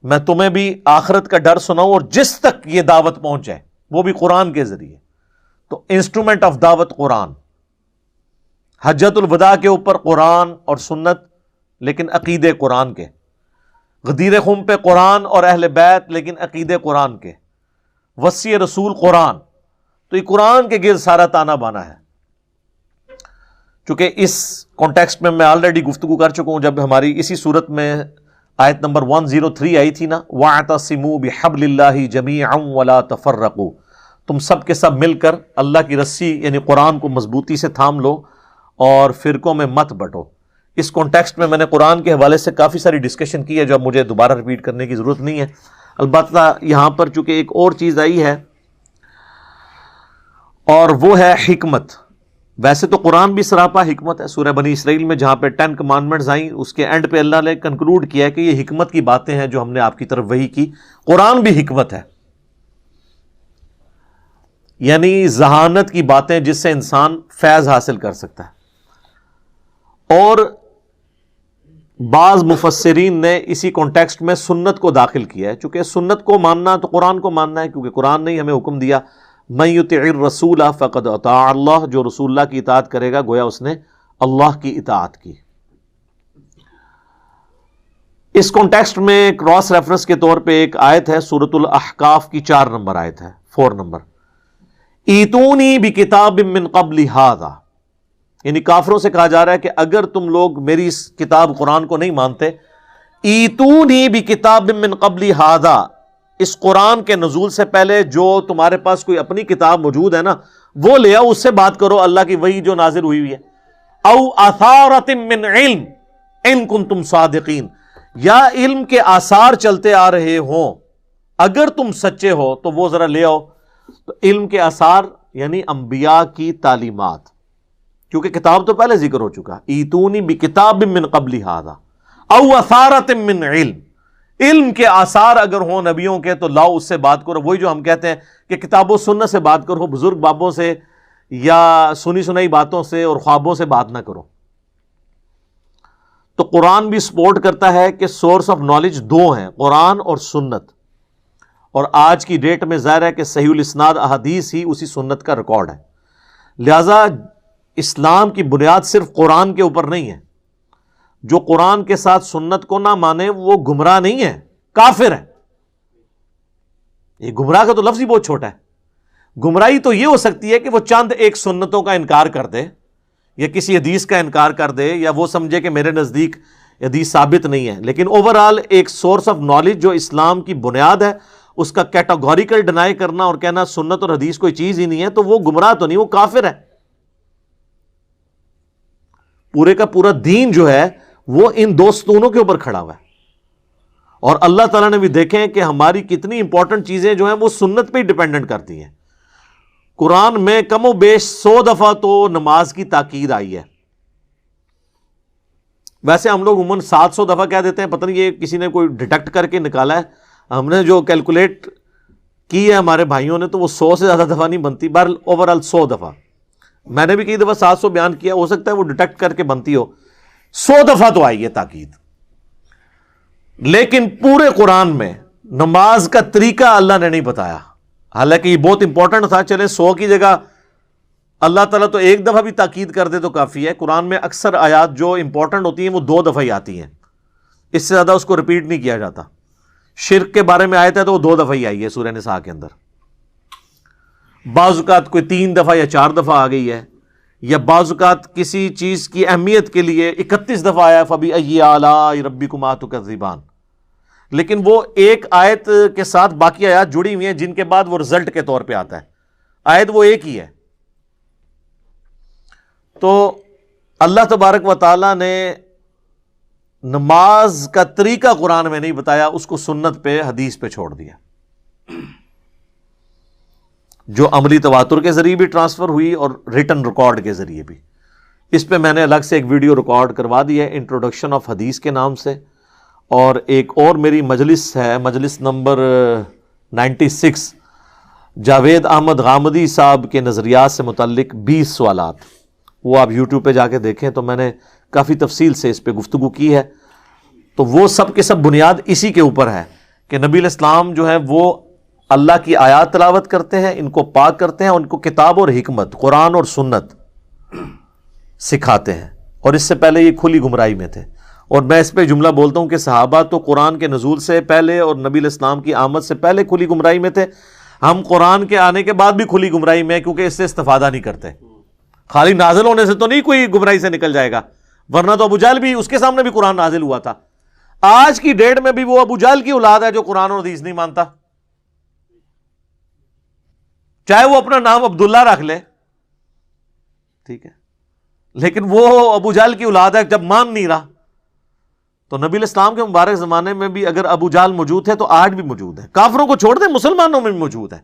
میں تمہیں بھی آخرت کا ڈر سناؤں، اور جس تک یہ دعوت پہنچ جائے وہ بھی قرآن کے ذریعے۔ تو انسٹرومنٹ آف دعوت قرآن، حجۃ الوداع کے اوپر قرآن اور سنت، لیکن عقیدے قرآن کے. غدیر خم پہ قرآن اور اہل بیت، لیکن عقیدے قرآن کے. وصی رسول قرآن. تو یہ قرآن کے گرد سارا تانا بانا ہے. چونکہ اس کانٹیکسٹ میں آلریڈی گفتگو کر چکا ہوں جب ہماری اسی صورت میں آیت نمبر 103 آئی تھی نا، وَاعْتَصِمُوا بِحَبْلِ اللَّهِ جَمِيعًا وَلَا تَفَرَّقُوا، تم سب کے سب مل کر اللہ کی رسی یعنی قرآن کو مضبوطی سے تھام لو اور فرقوں میں مت بٹو. اس کانٹیکسٹ میں نے قرآن کے حوالے سے کافی ساری ڈسکشن کی ہے جو اب مجھے دوبارہ ریپیٹ کرنے کی ضرورت نہیں ہے. البتہ یہاں پر چونکہ ایک اور چیز آئی ہے اور وہ ہے حکمت. ویسے تو قرآن بھی سراپا حکمت ہے. سورہ بنی اسرائیل میں جہاں پہ 10 کمانڈمنٹس آئیں، اس کے اینڈ پہ اللہ نے کنکلوڈ کیا ہے کہ یہ حکمت کی باتیں ہیں جو ہم نے آپ کی طرف وحی کی. قرآن بھی حکمت ہے، یعنی ذہانت کی باتیں جس سے انسان فیض حاصل کر سکتا ہے. اور بعض مفسرین نے اسی کانٹیکسٹ میں سنت کو داخل کیا ہے، چونکہ سنت کو ماننا تو قرآن کو ماننا ہے، کیونکہ قرآن نے ہمیں حکم دیا من یطع الرسول فقد اطاع اللہ، جو رسول اللہ کی اطاعت کرے گا گویا اس نے اللہ کی اطاعت کی. اس کانٹیکسٹ میں کراس ریفرنس کے طور پہ ایک آیت ہے سورۃ الاحقاف کی 4 نمبر آیت ہے، 4 نمبر، ایتونی بکتاب من قبل ھذا، یعنی کافروں سے کہا جا رہا ہے کہ اگر تم لوگ میری اس کتاب قرآن کو نہیں مانتے، ایتونی بکتاب من قبل ھذا، اس قرآن کے نزول سے پہلے جو تمہارے پاس کوئی اپنی کتاب موجود ہے نا وہ لے آؤ، اس سے بات کرو اللہ کی وحی جو نازل ہوئی ہوئی ہے. او اثارۃ من علم ان کنتم صادقین، یا علم کے آثار چلتے آ رہے ہوں اگر تم سچے ہو تو وہ ذرا لے آؤ. تو علم کے آثار یعنی انبیاء کی تعلیمات، کیونکہ کتاب تو پہلے ذکر ہو چکا، ایتونی بکتاب من قبل ھذا او اثارۃ من علم، علم کے آثار اگر ہوں نبیوں کے تو لاؤ اس سے بات کرو. وہی جو ہم کہتے ہیں کہ کتاب و سنت سے بات کرو، بزرگ بابوں سے یا سنی سنائی باتوں سے اور خوابوں سے بات نہ کرو. تو قرآن بھی سپورٹ کرتا ہے کہ سورس آف نالج 2 ہیں، قرآن اور سنت. اور آج کی ڈیٹ میں ظاہر ہے کہ صحیح الاسناد احادیث ہی اسی سنت کا ریکارڈ ہے. لہذا اسلام کی بنیاد صرف قرآن کے اوپر نہیں ہے. جو قرآن کے ساتھ سنت کو نہ مانے وہ گمراہ نہیں ہے، کافر ہے. یہ گمراہ کا تو لفظ ہی بہت چھوٹا ہے. گمراہی تو یہ ہو سکتی ہے کہ وہ چند ایک سنتوں کا انکار کر دے یا کسی حدیث کا انکار کر دے یا وہ سمجھے کہ میرے نزدیک حدیث ثابت نہیں ہے، لیکن اوورآل ایک سورس آف نالج جو اسلام کی بنیاد ہے اس کا کیٹاگوریکل ڈینائی کرنا اور کہنا سنت اور حدیث کوئی چیز ہی نہیں ہے، تو وہ گمراہ تو نہیں، وہ کافر ہے. پورے کا پورا دین جو ہے وہ ان 2 ستونوں کے اوپر کھڑا ہوا ہے. اور اللہ تعالیٰ نے بھی دیکھیں کہ ہماری کتنی امپورٹنٹ چیزیں جو ہیں وہ سنت پہ ہی ڈیپینڈنٹ کرتی ہیں. قرآن میں کم و بیش 100 دفعہ تو نماز کی تاکید آئی ہے. ویسے ہم لوگ عموماً 700 دفعہ کہہ دیتے ہیں، پتہ نہیں یہ کسی نے کوئی ڈیٹیکٹ کر کے نکالا ہے. ہم نے جو کیلکولیٹ کی ہے ہمارے بھائیوں نے تو وہ 100 سے زیادہ دفعہ نہیں بنتی، بہرحال اوورآل 100 دفعہ. میں نے بھی کئی دفعہ 700 بیان کیا، ہو سکتا ہے وہ ڈیٹیکٹ کر کے بنتی ہو. 100 دفعہ تو آئی ہے تاکید. لیکن پورے قرآن میں نماز کا طریقہ اللہ نے نہیں بتایا، حالانکہ یہ بہت امپورٹنٹ تھا. چلیں 100 کی جگہ اللہ تعالیٰ تو 1 دفعہ بھی تاکید کر دے تو کافی ہے. قرآن میں اکثر آیات جو امپورٹنٹ ہوتی ہیں وہ 2 دفعہ ہی آتی ہیں، اس سے زیادہ اس کو ریپیٹ نہیں کیا جاتا. شرک کے بارے میں آیت ہے تو وہ 2 دفعہ ہی آئی ہے سورہ نساء کے اندر. بعض اوقات کوئی 3 دفعہ یا 4 دفعہ آ گئی ہے، یا بعض اوقات کسی چیز کی اہمیت کے لیے 31 دفعہ آیا فَبِأَيِّ آلَاءِ رَبِّكُمَا تُكَذِّبَانِ. لیکن وہ ایک آیت کے ساتھ باقی آیات جڑی ہوئی ہیں جن کے بعد وہ رزلٹ کے طور پہ آتا ہے. آیت وہ ایک ہی ہے. تو اللہ تبارک و تعالیٰ نے نماز کا طریقہ قرآن میں نہیں بتایا، اس کو سنت پہ حدیث پہ چھوڑ دیا، جو عملی تواتر کے ذریعے بھی ٹرانسفر ہوئی اور ریٹن ریکارڈ کے ذریعے بھی. اس پہ میں نے الگ سے ایک ویڈیو ریکارڈ کروا دی ہے انٹروڈکشن آف حدیث کے نام سے. اور ایک اور میری مجلس ہے، مجلس نمبر 96، جاوید احمد غامدی صاحب کے نظریات سے متعلق 20 سوالات. وہ آپ یوٹیوب پہ جا کے دیکھیں تو میں نے کافی تفصیل سے اس پہ گفتگو کی ہے. تو وہ سب کے سب بنیاد اسی کے اوپر ہے کہ نبی علیہ السلام جو ہے وہ اللہ کی آیات تلاوت کرتے ہیں، ان کو پاک کرتے ہیں، ان کو کتاب اور حکمت قرآن اور سنت سکھاتے ہیں، اور اس سے پہلے یہ کھلی گمراہی میں تھے۔ اور میں اس پہ جملہ بولتا ہوں کہ صحابہ تو قرآن کے نزول سے پہلے اور نبی علیہ السلام کی آمد سے پہلے کھلی گمراہی میں تھے، ہم قرآن کے آنے کے بعد بھی کھلی گمراہی میں ہیں، کیونکہ اس سے استفادہ نہیں کرتے۔ خالی نازل ہونے سے تو نہیں کوئی گمراہی سے نکل جائے گا، ورنہ تو ابو جہل بھی، اس کے سامنے بھی قرآن نازل ہوا تھا۔ آج کی ڈیٹ میں بھی وہ ابو جہل کی اولاد ہے جو قرآن اور حدیث نہیں مانتا، چاہے وہ اپنا نام عبداللہ رکھ لے، ٹھیک ہے، لیکن وہ ابو جہل کی اولاد ہے، جب مان نہیں رہا۔ تو نبی علیہ السلام کے مبارک زمانے میں بھی اگر ابو جہل موجود ہے تو آج بھی موجود ہے۔ کافروں کو چھوڑ دیں، مسلمانوں میں بھی موجود ہے۔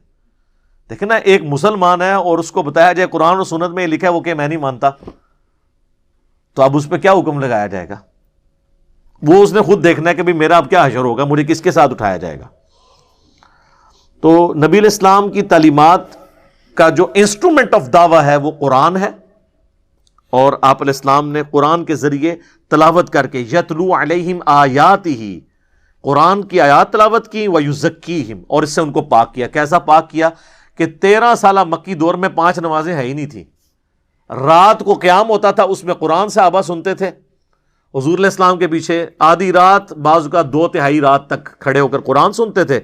دیکھیں نا، ایک مسلمان ہے اور اس کو بتایا جائے قرآن اور سنت میں یہ لکھا ہے، وہ کہ میں نہیں مانتا، تو اب اس پہ کیا حکم لگایا جائے گا؟ وہ اس نے خود دیکھنا ہے کہ بھی میرا اب کیا حشر ہوگا، مجھے کس کے ساتھ اٹھایا جائے گا۔ تو نبی علیہ السلام کی تعلیمات کا جو انسٹرومنٹ آف دعویٰ ہے وہ قرآن ہے، اور آپ علیہ السلام نے قرآن کے ذریعے تلاوت کر کے یتلو علیہم آیاتہ، قرآن کی آیات تلاوت کی، ویزکیہم، اور اس سے ان کو پاک کیا۔ کیسا پاک کیا کہ 13 سالہ مکی دور میں 5 نمازیں ہے ہی نہیں تھی، رات کو قیام ہوتا تھا، اس میں قرآن صحابہ سنتے تھے حضور علیہ السلام کے پیچھے، آدھی رات بعض کا 2/3 رات تک کھڑے ہو کر قرآن سنتے تھے،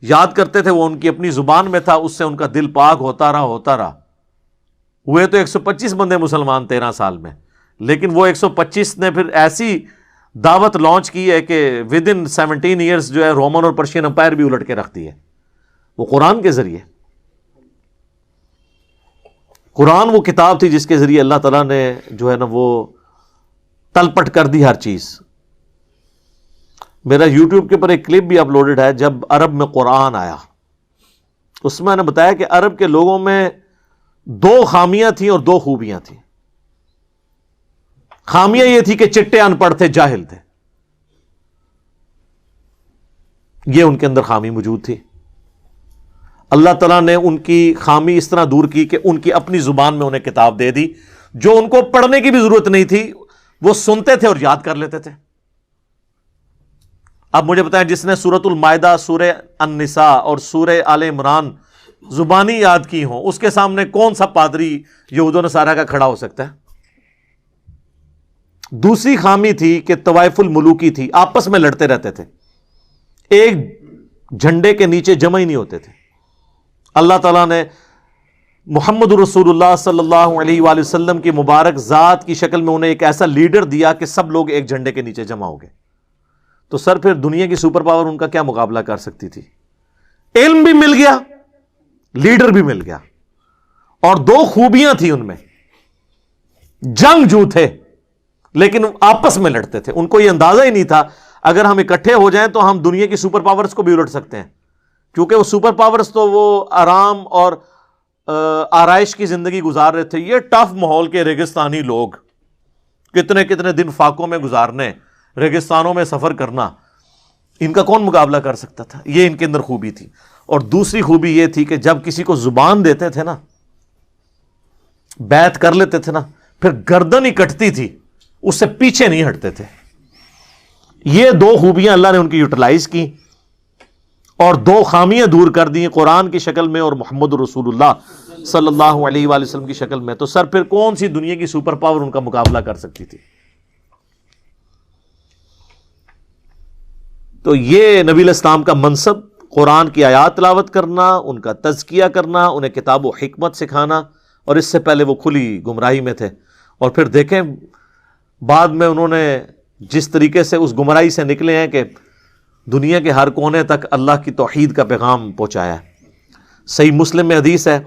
یاد کرتے تھے، وہ ان کی اپنی زبان میں تھا، اس سے ان کا دل پاک ہوتا رہا۔ ہوئے تو 125 بندے مسلمان 13 سال میں، لیکن وہ 125 نے پھر ایسی دعوت لانچ کی ہے کہ ود ان 17 ایئرز جو ہے رومن اور پرشین امپائر بھی الٹ کے رکھ دی ہے، وہ قرآن کے ذریعے۔ قرآن وہ کتاب تھی جس کے ذریعے اللہ تعالیٰ نے جو ہے نا وہ تلپٹ کر دی ہر چیز۔ میرا یوٹیوب کے اوپر ایک کلپ بھی اپلوڈڈ ہے، جب عرب میں قرآن آیا، اس میں نے بتایا کہ عرب کے لوگوں میں 2 خامیاں تھیں اور 2 خوبیاں تھیں۔ خامیاں یہ تھی کہ چٹے ان پڑھ تھے، جاہل تھے، یہ ان کے اندر خامی موجود تھی۔ اللہ تعالیٰ نے ان کی خامی اس طرح دور کی کہ ان کی اپنی زبان میں انہیں کتاب دے دی، جو ان کو پڑھنے کی بھی ضرورت نہیں تھی، وہ سنتے تھے اور یاد کر لیتے تھے۔ اب مجھے بتائیں، جس نے سورۃ المائدہ، سورہ النساء اور سورہ آل عمران زبانی یاد کی ہوں، اس کے سامنے کون سا پادری یہود و نصارہ کا کھڑا ہو سکتا ہے؟ دوسری خامی تھی کہ طوائف الملوکی تھی، آپس میں لڑتے رہتے تھے، ایک جھنڈے کے نیچے جمع ہی نہیں ہوتے تھے۔ اللہ تعالیٰ نے محمد رسول اللہ صلی اللہ علیہ وآلہ وسلم کی مبارک ذات کی شکل میں انہیں ایک ایسا لیڈر دیا کہ سب لوگ ایک جھنڈے کے نیچے جمع ہو گئے۔ تو سر پھر دنیا کی سپر پاور ان کا کیا مقابلہ کر سکتی تھی؟ علم بھی مل گیا، لیڈر بھی مل گیا، اور 2 خوبیاں تھیں ان میں، جنگجو تھے لیکن آپس میں لڑتے تھے۔ ان کو یہ اندازہ ہی نہیں تھا اگر ہم اکٹھے ہو جائیں تو ہم دنیا کی سپر پاورز کو بھی الٹ سکتے ہیں، کیونکہ وہ سپر پاورز تو وہ آرام اور آرائش کی زندگی گزار رہے تھے، یہ ٹف ماحول کے ریگستانی لوگ، کتنے کتنے دن فاقوں میں گزارنے، ریگستانوں میں سفر کرنا، ان کا کون مقابلہ کر سکتا تھا؟ یہ ان کے اندر خوبی تھی۔ اور دوسری خوبی یہ تھی کہ جب کسی کو زبان دیتے تھے نا، بیعت کر لیتے تھے نا، پھر گردن ہی کٹتی تھی، اس سے پیچھے نہیں ہٹتے تھے۔ یہ 2 خوبیاں اللہ نے ان کی یوٹیلائز کی اور 2 خامیاں دور کر دی قرآن کی شکل میں اور محمد رسول اللہ صلی اللہ علیہ وآلہ وسلم کی شکل میں۔ تو سر پھر کون سی دنیا کی سپر پاور ان کا مقابلہ کر سکتی تھی؟ تو یہ نبی علیہ السلام کا منصب، قرآن کی آیات تلاوت کرنا، ان کا تزکیہ کرنا، انہیں کتاب و حکمت سکھانا، اور اس سے پہلے وہ کھلی گمراہی میں تھے۔ اور پھر دیکھیں بعد میں انہوں نے جس طریقے سے اس گمراہی سے نکلے ہیں کہ دنیا کے ہر کونے تک اللہ کی توحید کا پیغام پہنچایا ہے۔ صحیح مسلم میں حدیث ہے،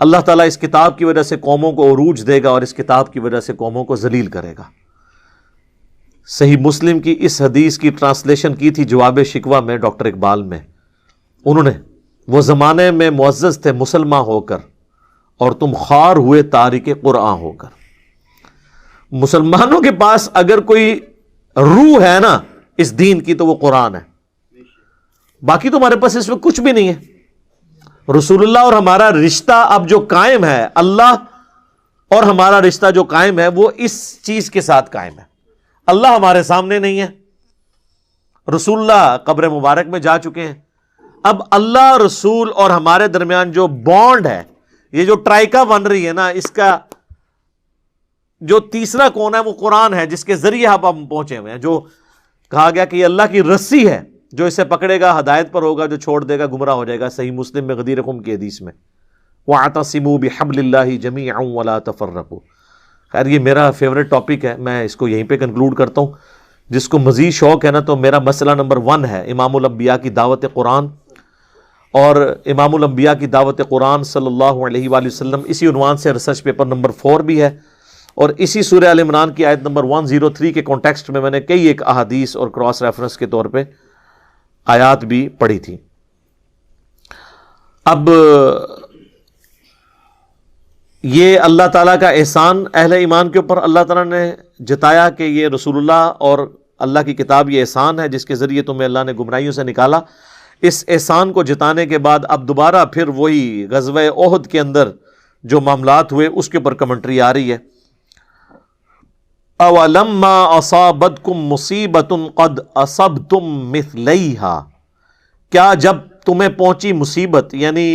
اللہ تعالیٰ اس کتاب کی وجہ سے قوموں کو عروج دے گا اور اس کتاب کی وجہ سے قوموں کو ذلیل کرے گا۔ صحیح مسلم کی اس حدیث کی ٹرانسلیشن کی تھی جواب شکوہ میں ڈاکٹر اقبال میں، انہوں نے، وہ زمانے میں معزز تھے مسلمان ہو کر اور تم خوار ہوئے تارک قرآن ہو کر۔ مسلمانوں کے پاس اگر کوئی روح ہے نا اس دین کی تو وہ قرآن ہے، باقی تمہارے پاس اس میں کچھ بھی نہیں ہے۔ رسول اللہ اور ہمارا رشتہ اب جو قائم ہے، اللہ اور ہمارا رشتہ جو قائم ہے وہ اس چیز کے ساتھ قائم ہے۔ اللہ ہمارے سامنے نہیں ہے، رسول اللہ قبر مبارک میں جا چکے ہیں، اب اللہ رسول اور ہمارے درمیان جو بانڈ ہے، یہ جو ٹرائکا بن رہی ہے نا، اس کا جو تیسرا کون ہے وہ قرآن ہے، جس کے ذریعے ہم پہنچے ہوئے ہیں، جو کہا گیا کہ یہ اللہ کی رسی ہے، جو اسے پکڑے گا ہدایت پر ہوگا، جو چھوڑ دے گا گمراہ ہو جائے گا۔ صحیح مسلم میں غدیر قم کی حدیث میں وَاعْتَصِمُوا بِحَبْلِ اللَّهِ جَمِيعًا وَلَا تَفَرَّقُوا۔ خیر یہ میرا فیوریٹ ٹاپک ہے، میں اس کو یہیں پہ کنکلوڈ کرتا ہوں۔ جس کو مزید شوق ہے نا تو میرا مسئلہ نمبر 1 ہے امام الانبیاء کی دعوت قرآن، اور امام الانبیاء کی دعوت قرآن صلی اللہ علیہ وآلہ وسلم اسی عنوان سے ریسرچ پیپر نمبر 4 بھی ہے، اور اسی سورہ ال عمران کی آیت نمبر 103 کے کانٹیکسٹ میں نے کئی ایک احادیث اور کراس ریفرنس کے طور پہ آیات بھی پڑھی تھی۔ اب یہ اللہ تعالیٰ کا احسان اہل ایمان کے اوپر اللہ تعالیٰ نے جتایا کہ یہ رسول اللہ اور اللہ کی کتاب یہ احسان ہے جس کے ذریعے تمہیں اللہ نے گمراہیوں سے نکالا۔ اس احسان کو جتانے کے بعد اب دوبارہ پھر وہی غزوہ احد کے اندر جو معاملات ہوئے اس کے اوپر کمنٹری آ رہی ہے۔ اولما اصابتکم مصیبۃ قد اصبتم مثلیہا، کیا جب تمہیں پہنچی مصیبت یعنی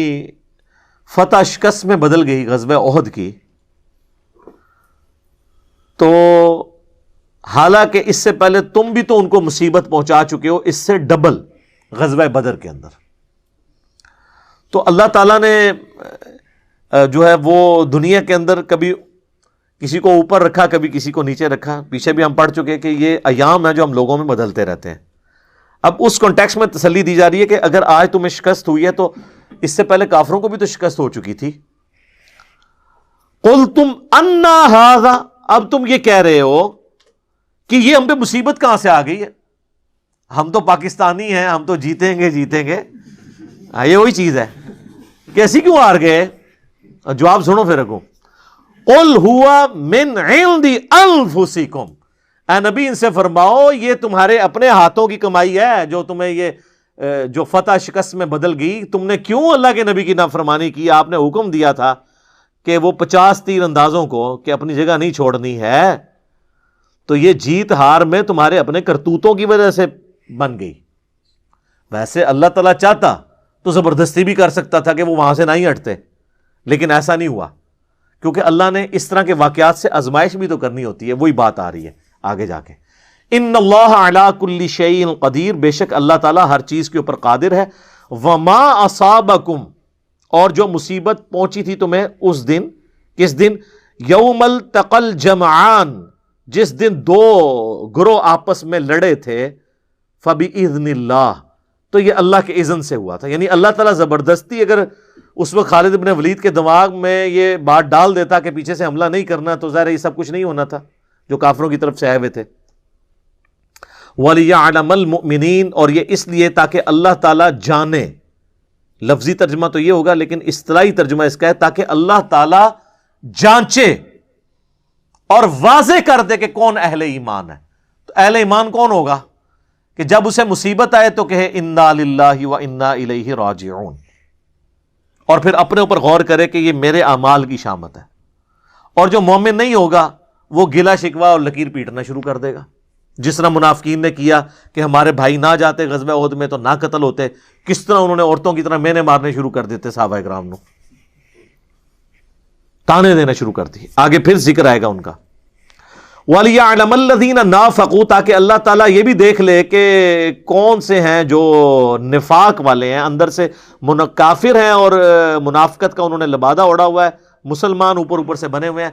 فتح شکست میں بدل گئی غزوہ احد کی، تو حالانکہ اس سے پہلے تم بھی تو ان کو مصیبت پہنچا چکے ہو، اس سے ڈبل غزوہ بدر کے اندر۔ تو اللہ تعالیٰ نے جو ہے وہ دنیا کے اندر کبھی کسی کو اوپر رکھا، کبھی کسی کو نیچے رکھا۔ پیچھے بھی ہم پڑھ چکے کہ یہ ایام ہیں جو ہم لوگوں میں بدلتے رہتے ہیں۔ اب اس کانٹیکسٹ میں تسلی دی جا رہی ہے کہ اگر آج تمہیں شکست ہوئی ہے تو اس سے پہلے کافروں کو بھی تو شکست ہو چکی تھی۔ قُلْتُمْ أَنَّا هَذَا، اب تم یہ کہہ رہے ہو کہ یہ ہم پہ مصیبت کہاں سے آ گئی ہے، ہم تو پاکستانی ہیں، ہم تو جیتیں گے۔ یہ وہی چیز ہے کہ ایسی کیوں ہار گئے؟ جواب سنو پھر اگوں۔ قُلْ هُوَ مِنْ عِنْدِ أَنفُسِكُمْ، اے نبی ان سے فرماؤ یہ تمہارے اپنے ہاتھوں کی کمائی ہے جو تمہیں یہ جو فتح شکست میں بدل گئی۔ تم نے کیوں اللہ کے نبی کی نافرمانی کی؟ آپ نے حکم دیا تھا کہ وہ 50 تیر اندازوں کو کہ اپنی جگہ نہیں چھوڑنی ہے، تو یہ جیت ہار میں تمہارے اپنے کرتوتوں کی وجہ سے بن گئی۔ ویسے اللہ تعالیٰ چاہتا تو زبردستی بھی کر سکتا تھا کہ وہ وہاں سے نہیں ہٹتے، لیکن ایسا نہیں ہوا، کیونکہ اللہ نے اس طرح کے واقعات سے آزمائش بھی تو کرنی ہوتی ہے۔ وہی بات آ رہی ہے آگے جا کے، ان اللہ علی کل شیء قدیر، بے شک اللہ تعالیٰ ہر چیز کے اوپر قادر ہے۔ وما اصابکم، اور جو مصیبت پہنچی تھی تمہیں اس دن، کس دن؟ یوم التقى الجمعان، جس دن 2 گروہ آپس میں لڑے تھے، فبإذن اللہ، تو یہ اللہ کے اذن سے ہوا تھا۔ یعنی اللہ تعالیٰ زبردستی اگر اس وقت خالد بن ولید کے دماغ میں یہ بات ڈال دیتا کہ پیچھے سے حملہ نہیں کرنا، تو ظاہر یہ سب کچھ نہیں ہونا تھا جو کافروں کی طرف سے آئے ہوئے تھے۔ وَلِيَعْلَمَ الْمُؤْمِنِينَ، اور یہ اس لیے تاکہ اللہ تعالیٰ جانے، لفظی ترجمہ تو یہ ہوگا لیکن اصطلاحی ترجمہ اس کا ہے تاکہ اللہ تعالیٰ جانچے اور واضح کر دے کہ کون اہل ایمان ہے۔ تو اہل ایمان کون ہوگا کہ جب اسے مصیبت آئے تو کہے اِنَّا لِلَّهِ وَإِنَّا إِلَيْهِ رَاجِعُونَ، اور پھر اپنے اوپر غور کرے کہ یہ میرے اعمال کی شامت ہے۔ اور جو مومن نہیں ہوگا وہ گلا شکوہ اور لکیر پیٹنا شروع کر دے گا، جس طرح منافقین نے کیا کہ ہمارے بھائی نہ جاتے غزوہ احد میں تو نہ قتل ہوتے، کس طرح انہوں نے عورتوں کی طرح مینے مارنے شروع کر دیتے، صحابہ کرام نے تانے دینا شروع کر دی۔ آگے پھر ذکر آئے گا ان کا۔ وَلِيَعْلَمَ الَّذِينَ نَافَقُوا، تاکہ اللہ تعالیٰ یہ بھی دیکھ لے کہ کون سے ہیں جو نفاق والے ہیں، اندر سے کافر ہیں اور منافقت کا انہوں نے لبادہ اوڑھا ہوا ہے، مسلمان اوپر سے بنے ہوئے ہیں۔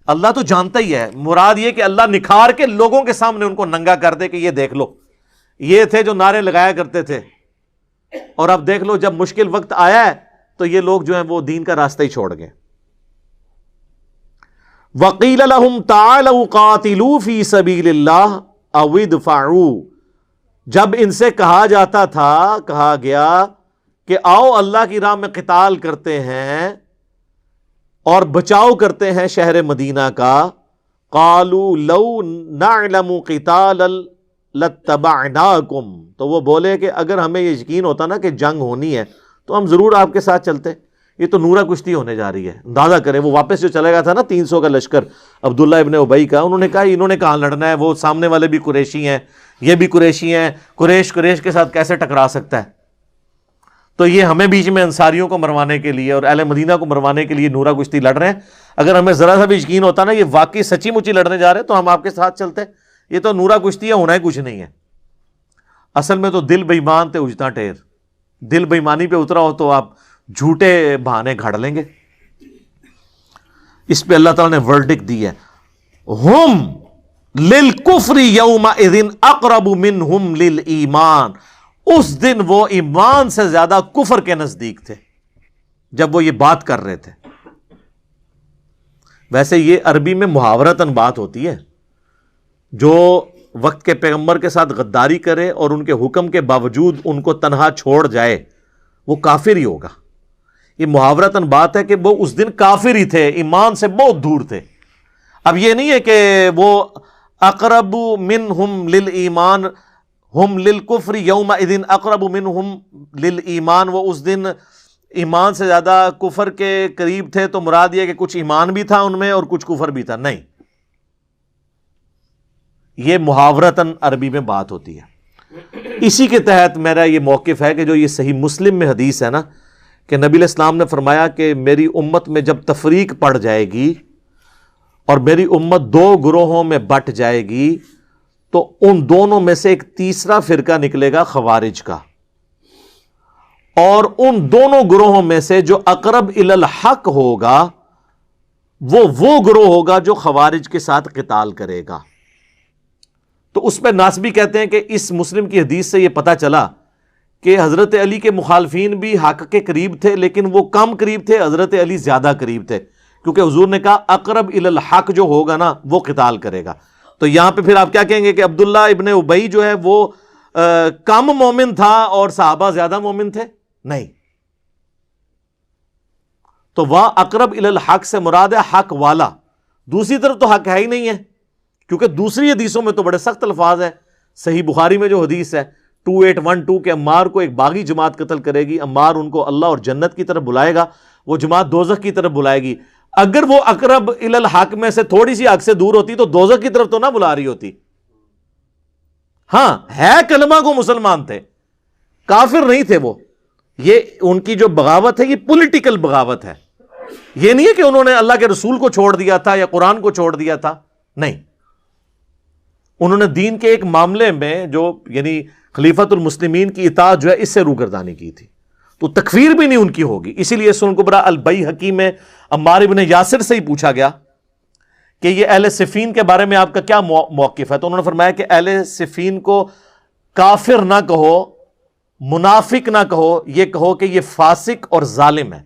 اللہ تو جانتا ہی ہے، مراد یہ کہ اللہ نکھار کے لوگوں کے سامنے ان کو ننگا کر دے کہ یہ دیکھ لو، یہ تھے جو نعرے لگایا کرتے تھے، اور اب دیکھ لو جب مشکل وقت آیا ہے تو یہ لوگ جو ہیں وہ دین کا راستہ ہی چھوڑ گئے۔ وَقِيلَ لَهُمْ تَعَالَوْا قَاتِلُوا فِي سَبِيلِ اللَّهِ أَوِ ادْفَعُوا، جب ان سے کہا جاتا تھا، کہا گیا کہ آؤ اللہ کی راہ میں قتال کرتے ہیں اور بچاؤ کرتے ہیں شہر مدینہ کا، قَالُوا لَوْ نَعْلَمُ قِتَالًا لَاتَّبَعْنَاكُمْ، تو وہ بولے کہ اگر ہمیں یہ یقین ہوتا نا کہ جنگ ہونی ہے تو ہم ضرور آپ کے ساتھ چلتے۔ یہ تو نورہ کشتی ہونے جا رہی ہے، اندازہ کریں وہ واپس جو چلے گا تھا نا 300 کا لشکر عبداللہ ابن ابی کا، انہوں نے کہا انہوں نے کہاں لڑنا ہے، وہ سامنے والے بھی قریشی ہیں، یہ بھی قریشی ہیں، قریش کے ساتھ کیسے ٹکرا سکتا ہے؟ تو یہ ہمیں بیچ میں انصاریوں کو مروانے کے لیے اور اہل مدینہ کو مروانے کے لیے نورا کشتی لڑ رہے ہیں. اگر ہمیں ذرا سا بھی یقین ہوتا نا یہ واقعی سچی مچی لڑنے جا رہے ہیں تو ہم آپ کے ساتھ چلتے. یہ تو نورا کشتی ہے, ہونا ہی کچھ نہیں ہے. اصل میں تو دل بے ایمان تے اجتا ٹیر. دل بے ایمانی پہ اترا ہو تو آپ جھوٹے بہانے گھڑ لیں گے. اس پہ اللہ تعالیٰ نے ورڈکٹ دی ہے, ہم للکفر یومئذ اقرب منہم للایمان. اس دن وہ ایمان سے زیادہ کفر کے نزدیک تھے جب وہ یہ بات کر رہے تھے. ویسے یہ عربی میں محاورتاً بات ہوتی ہے, جو وقت کے پیغمبر کے ساتھ غداری کرے اور ان کے حکم کے باوجود ان کو تنہا چھوڑ جائے وہ کافر ہی ہوگا. یہ محاورتاً بات ہے کہ وہ اس دن کافر ہی تھے, ایمان سے بہت دور تھے. اب یہ نہیں ہے کہ وہ اقرب منہم للایمان ہم للکفر یومئذ اقرب منہم للایمان, وہ اس دن ایمان سے زیادہ کفر کے قریب تھے تو مراد یہ کہ کچھ ایمان بھی تھا ان میں اور کچھ کفر بھی تھا. نہیں, یہ محاورتاً عربی میں بات ہوتی ہے. اسی کے تحت میرا یہ موقف ہے کہ جو یہ صحیح مسلم میں حدیث ہے نا کہ نبی علیہ السلام نے فرمایا کہ میری امت میں جب تفریق پڑ جائے گی اور میری امت دو گروہوں میں بٹ جائے گی تو ان دونوں میں سے ایک تیسرا فرقہ نکلے گا خوارج کا, اور ان دونوں گروہوں میں سے جو اقرب الی الحق ہوگا وہ گروہ ہوگا جو خوارج کے ساتھ قتال کرے گا. تو اس پہ ناسبی کہتے ہیں کہ اس مسلم کی حدیث سے یہ پتہ چلا کہ حضرت علی کے مخالفین بھی حق کے قریب تھے, لیکن وہ کم قریب تھے, حضرت علی زیادہ قریب تھے, کیونکہ حضور نے کہا اقرب الی الحق جو ہوگا نا وہ قتال کرے گا. تو یہاں پہ پھر آپ کیا کہیں گے کہ عبداللہ ابن ابی جو ہے وہ کم مومن تھا اور صحابہ زیادہ مومن تھے؟ نہیں. تو وہاں اقرب الی الحق سے مراد ہے حق والا, دوسری طرف تو حق ہے ہی نہیں ہے, کیونکہ دوسری حدیثوں میں تو بڑے سخت الفاظ ہیں. صحیح بخاری میں جو حدیث ہے 2812 کہ عمار کو ایک باغی جماعت قتل کرے گی, عمار ان کو اللہ اور جنت کی طرف بلائے گا, وہ جماعت دوزخ کی طرف بلائے گی. اگر وہ اقرب الی الحق میں سے تھوڑی سی حق سے دور ہوتی تو دوزخ کی طرف تو نہ بلا رہی ہوتی. ہاں ہے کلمہ کو مسلمان تھے, کافر نہیں تھے وہ. یہ ان کی جو بغاوت ہے یہ پولیٹیکل بغاوت ہے, یہ نہیں ہے کہ انہوں نے اللہ کے رسول کو چھوڑ دیا تھا یا قرآن کو چھوڑ دیا تھا. نہیں, انہوں نے دین کے ایک معاملے میں جو یعنی خلیفۃ المسلمین کی اطاعت جو ہے اس سے روگردانی کی تھی, تو تکفیر بھی نہیں ان کی ہوگی. اسی لیے سنن کبریٰ البیہقی میں عمار ابن یاسر سے ہی پوچھا گیا کہ یہ اہل صفین کے بارے میں آپ کا کیا موقف ہے, تو انہوں نے فرمایا کہ اہل صفین کو کافر نہ کہو, منافق نہ کہو, یہ کہو کہ یہ فاسق اور ظالم ہے,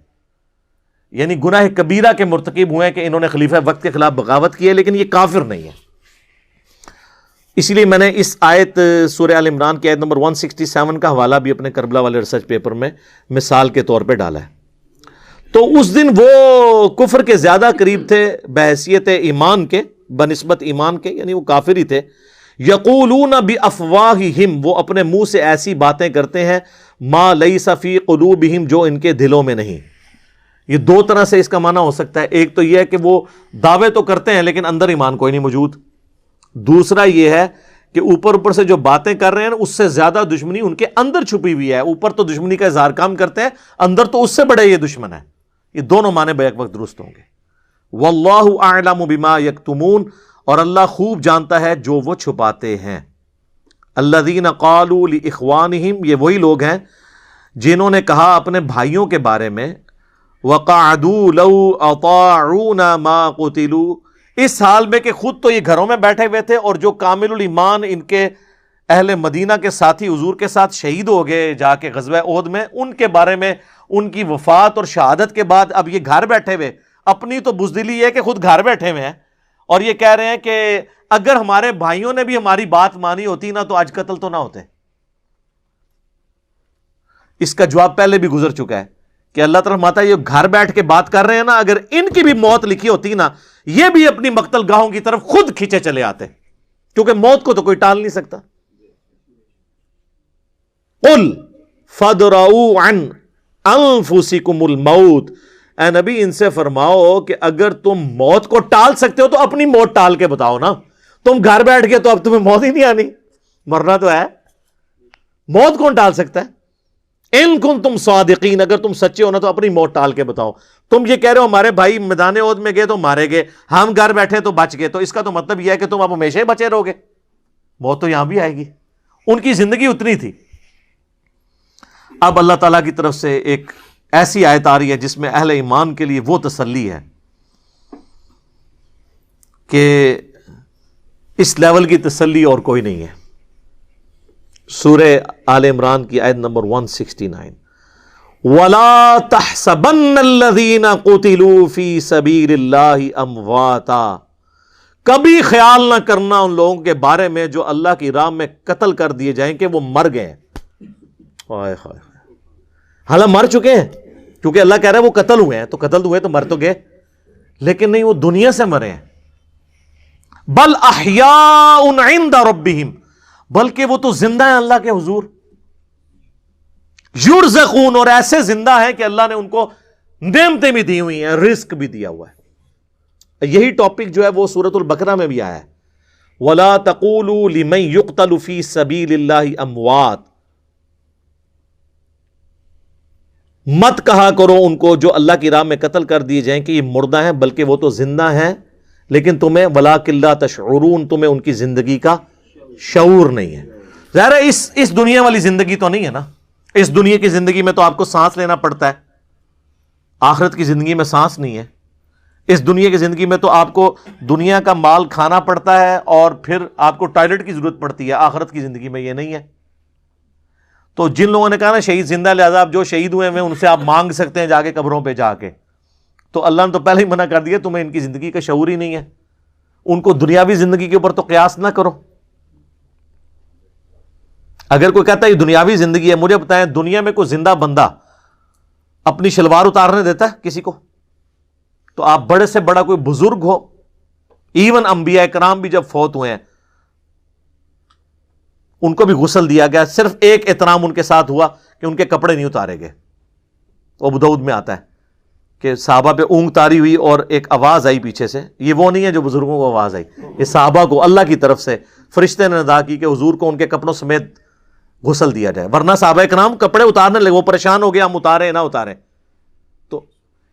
یعنی گناہ کبیرہ کے مرتکب ہوئے ہیں کہ انہوں نے خلیفہ وقت کے خلاف بغاوت کی ہے, لیکن یہ کافر نہیں ہے. اسی لیے میں نے اس آیت سورہ آل عمران کی آیت نمبر 167 کا حوالہ بھی اپنے کربلا والے ریسرچ پیپر میں مثال کے طور پہ ڈالا ہے. تو اس دن وہ کفر کے زیادہ قریب تھے بحیثیت ایمان کے, بنسبت ایمان کے, یعنی وہ کافر ہی تھے. یقولون بافواہہم, وہ اپنے منہ سے ایسی باتیں کرتے ہیں, ما لیس فی قلوبہم, جو ان کے دلوں میں نہیں. یہ دو طرح سے اس کا معنی ہو سکتا ہے. ایک تو یہ ہے کہ وہ دعوے تو کرتے ہیں لیکن اندر ایمان کوئی نہیں موجود. دوسرا یہ ہے کہ اوپر سے جو باتیں کر رہے ہیں اس سے زیادہ دشمنی ان کے اندر چھپی ہوئی ہے. اوپر تو دشمنی کا اظہار کام کرتے ہیں, اندر تو اس سے بڑے یہ دشمن ہے. یہ دونوں معنی بیک وقت درست ہوں گے. واللہ اعلم بما یکتمون, اور اللہ خوب جانتا ہے جو وہ چھپاتے ہیں. الذین قالوا لاخوانہم, یہ وہی لوگ ہیں جنہوں نے کہا اپنے بھائیوں کے بارے میں, وقعدوا لو اطاعونا ما قتلوا, اس حال میں کہ خود تو یہ گھروں میں بیٹھے ہوئے تھے اور جو کامل الایمان ان کے اہل مدینہ کے ساتھی حضور کے ساتھ شہید ہو گئے جا کے غزوہ احد میں, ان کے بارے میں ان کی وفات اور شہادت کے بعد اب یہ گھر بیٹھے ہوئے, اپنی تو بزدلی ہے کہ خود گھر بیٹھے ہوئے ہیں اور یہ کہہ رہے ہیں کہ اگر ہمارے بھائیوں نے بھی ہماری بات مانی ہوتی نا تو آج قتل تو نہ ہوتے. اس کا جواب پہلے بھی گزر چکا ہے کہ اللہ تعالیٰ ماتا یہ گھر بیٹھ کے بات کر رہے ہیں نا, اگر ان کی بھی موت لکھی ہوتی نا یہ بھی اپنی مقتل گاہوں کی طرف خود کھینچے چلے آتے, کیونکہ موت کو تو کوئی ٹال نہیں سکتا. قل فادرؤوا عن انفسکم الموت, اے نبی ان سے فرماؤ کہ اگر تم موت کو ٹال سکتے ہو تو اپنی موت ٹال کے بتاؤ نا. تم گھر بیٹھ گئے تو اب تمہیں موت ہی نہیں آنی, مرنا تو ہے, موت کون ٹال سکتا ہے؟ ان کنتم صادقین، اگر تم سچے ہو نا تو اپنی موت ٹال کے بتاؤ. تم یہ کہہ رہے ہو ہمارے بھائی میدان احد میں گئے تو مارے گئے، ہم گھر بیٹھے تو بچ گئے، تو اس کا تو مطلب یہ ہے کہ تم اب ہمیشہ ہی بچے رہو گے. موت تو یہاں بھی آئے گی. ان کی زندگی اتنی تھی. اب اللہ تعالیٰ کی طرف سے ایک ایسی آیت آ رہی ہے جس میں اہل ایمان کے لیے وہ تسلی ہے کہ اس لیول کی تسلی اور کوئی نہیں ہے. سورہ آل عمران کی آیت نمبر 169، وَلَا تَحْسَبَنَّ الَّذِينَ قُتِلُوا فِي سَبِيلِ اللَّهِ أَمْوَاتًا، کبھی خیال نہ کرنا ان لوگوں کے بارے میں جو اللہ کی راہ میں قتل کر دیے جائیں کہ وہ مر گئے ہیں. حالانکہ مر چکے ہیں، کیونکہ اللہ کہہ رہا ہے وہ قتل ہوئے ہیں، تو قتل ہوئے تو مر تو گئے، لیکن نہیں، وہ دنیا سے مرے ہیں. بل احیاء عند ربہم، بلکہ وہ تو زندہ ہیں اللہ کے حضور. یرزقون، اور ایسے زندہ ہیں کہ اللہ نے ان کو نعمتیں بھی دی ہوئی ہیں، رزق بھی دیا ہوا ہے. یہی ٹاپک جو ہے وہ سورۃ البقرہ میں بھی آیا ہے، وَلَا تَقُولُوا لِمَن يُقْتَلُ فِي سَبِيلِ اللَّهِ أَمْوَاتٌ، مت کہا کرو ان کو جو اللہ کی راہ میں قتل کر دیے جائیں کہ یہ مردہ ہیں، بلکہ وہ تو زندہ ہیں، لیکن تمہیں وَلَٰكِن لَا تَشْعُرُونَ، تمہیں ان کی زندگی کا شعور نہیں ہے. ظاہر ہے اس دنیا والی زندگی تو نہیں ہے نا. اس دنیا کی زندگی میں تو آپ کو سانس لینا پڑتا ہے، آخرت کی زندگی میں سانس نہیں ہے. اس دنیا کی زندگی میں تو آپ کو دنیا کا مال کھانا پڑتا ہے اور پھر آپ کو ٹوائلٹ کی ضرورت پڑتی ہے. آخرت کی زندگی میں یہ نہیں ہے. تو جن لوگوں نے کہا نا شہید زندہ، لہذا آپ جو شہید ہوئے ہیں ان سے آپ مانگ سکتے ہیں جا کے قبروں پہ جا کے، تو اللہ نے تو پہلے ہی منع کر دیا، تمہیں ان کی زندگی کا شعور ہی نہیں ہے. ان کو دنیاوی زندگی کے اوپر تو قیاس نہ کرو. اگر کوئی کہتا ہے یہ دنیاوی زندگی ہے، مجھے بتائیں دنیا میں کوئی زندہ بندہ اپنی شلوار اتارنے دیتا ہے کسی کو؟ تو آپ بڑے سے بڑا کوئی بزرگ ہو، ایون انبیاء کرام بھی جب فوت ہوئے ہیں ان کو بھی غسل دیا گیا، صرف ایک احترام ان کے ساتھ ہوا کہ ان کے کپڑے نہیں اتارے گئے. ابو داؤد میں آتا ہے کہ صحابہ پہ اونگ تاری ہوئی اور ایک آواز آئی پیچھے سے. یہ وہ نہیں ہے جو بزرگوں کو آواز آئی، یہ صحابہ کو اللہ کی طرف سے فرشتے نے ادا کی کہ حضور کو ان کے کپڑوں سمیت غسل دیا جائے. ورنہ صحابہ کرام کپڑے اتارنے لگے، وہ پریشان ہو گیا ہم اتارے نہ اتارے. تو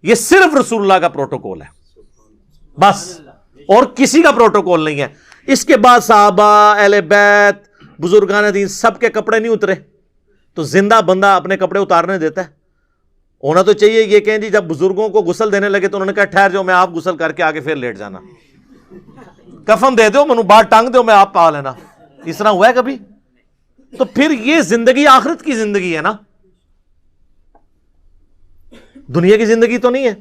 یہ صرف رسول اللہ کا پروٹوکول ہے بس، اور کسی کا پروٹوکول نہیں ہے. اس کے بعد صحابہ، اہل بیت، بزرگان دین سب کے کپڑے نہیں اترے. تو زندہ بندہ اپنے کپڑے اتارنے دیتا ہے؟ ہونا تو چاہیے یہ کہیں جی جب بزرگوں کو غسل دینے لگے تو انہوں نے کہا ٹھہر جاؤ، میں آپ غسل کر کے آگے پھر لیٹ جانا، کفن دے دو، منو بات ٹانگ دو، میں آپ پا لینا. اس طرح ہوا ہے کبھی؟ تو پھر یہ زندگی آخرت کی زندگی ہے نا، دنیا کی زندگی تو نہیں ہے.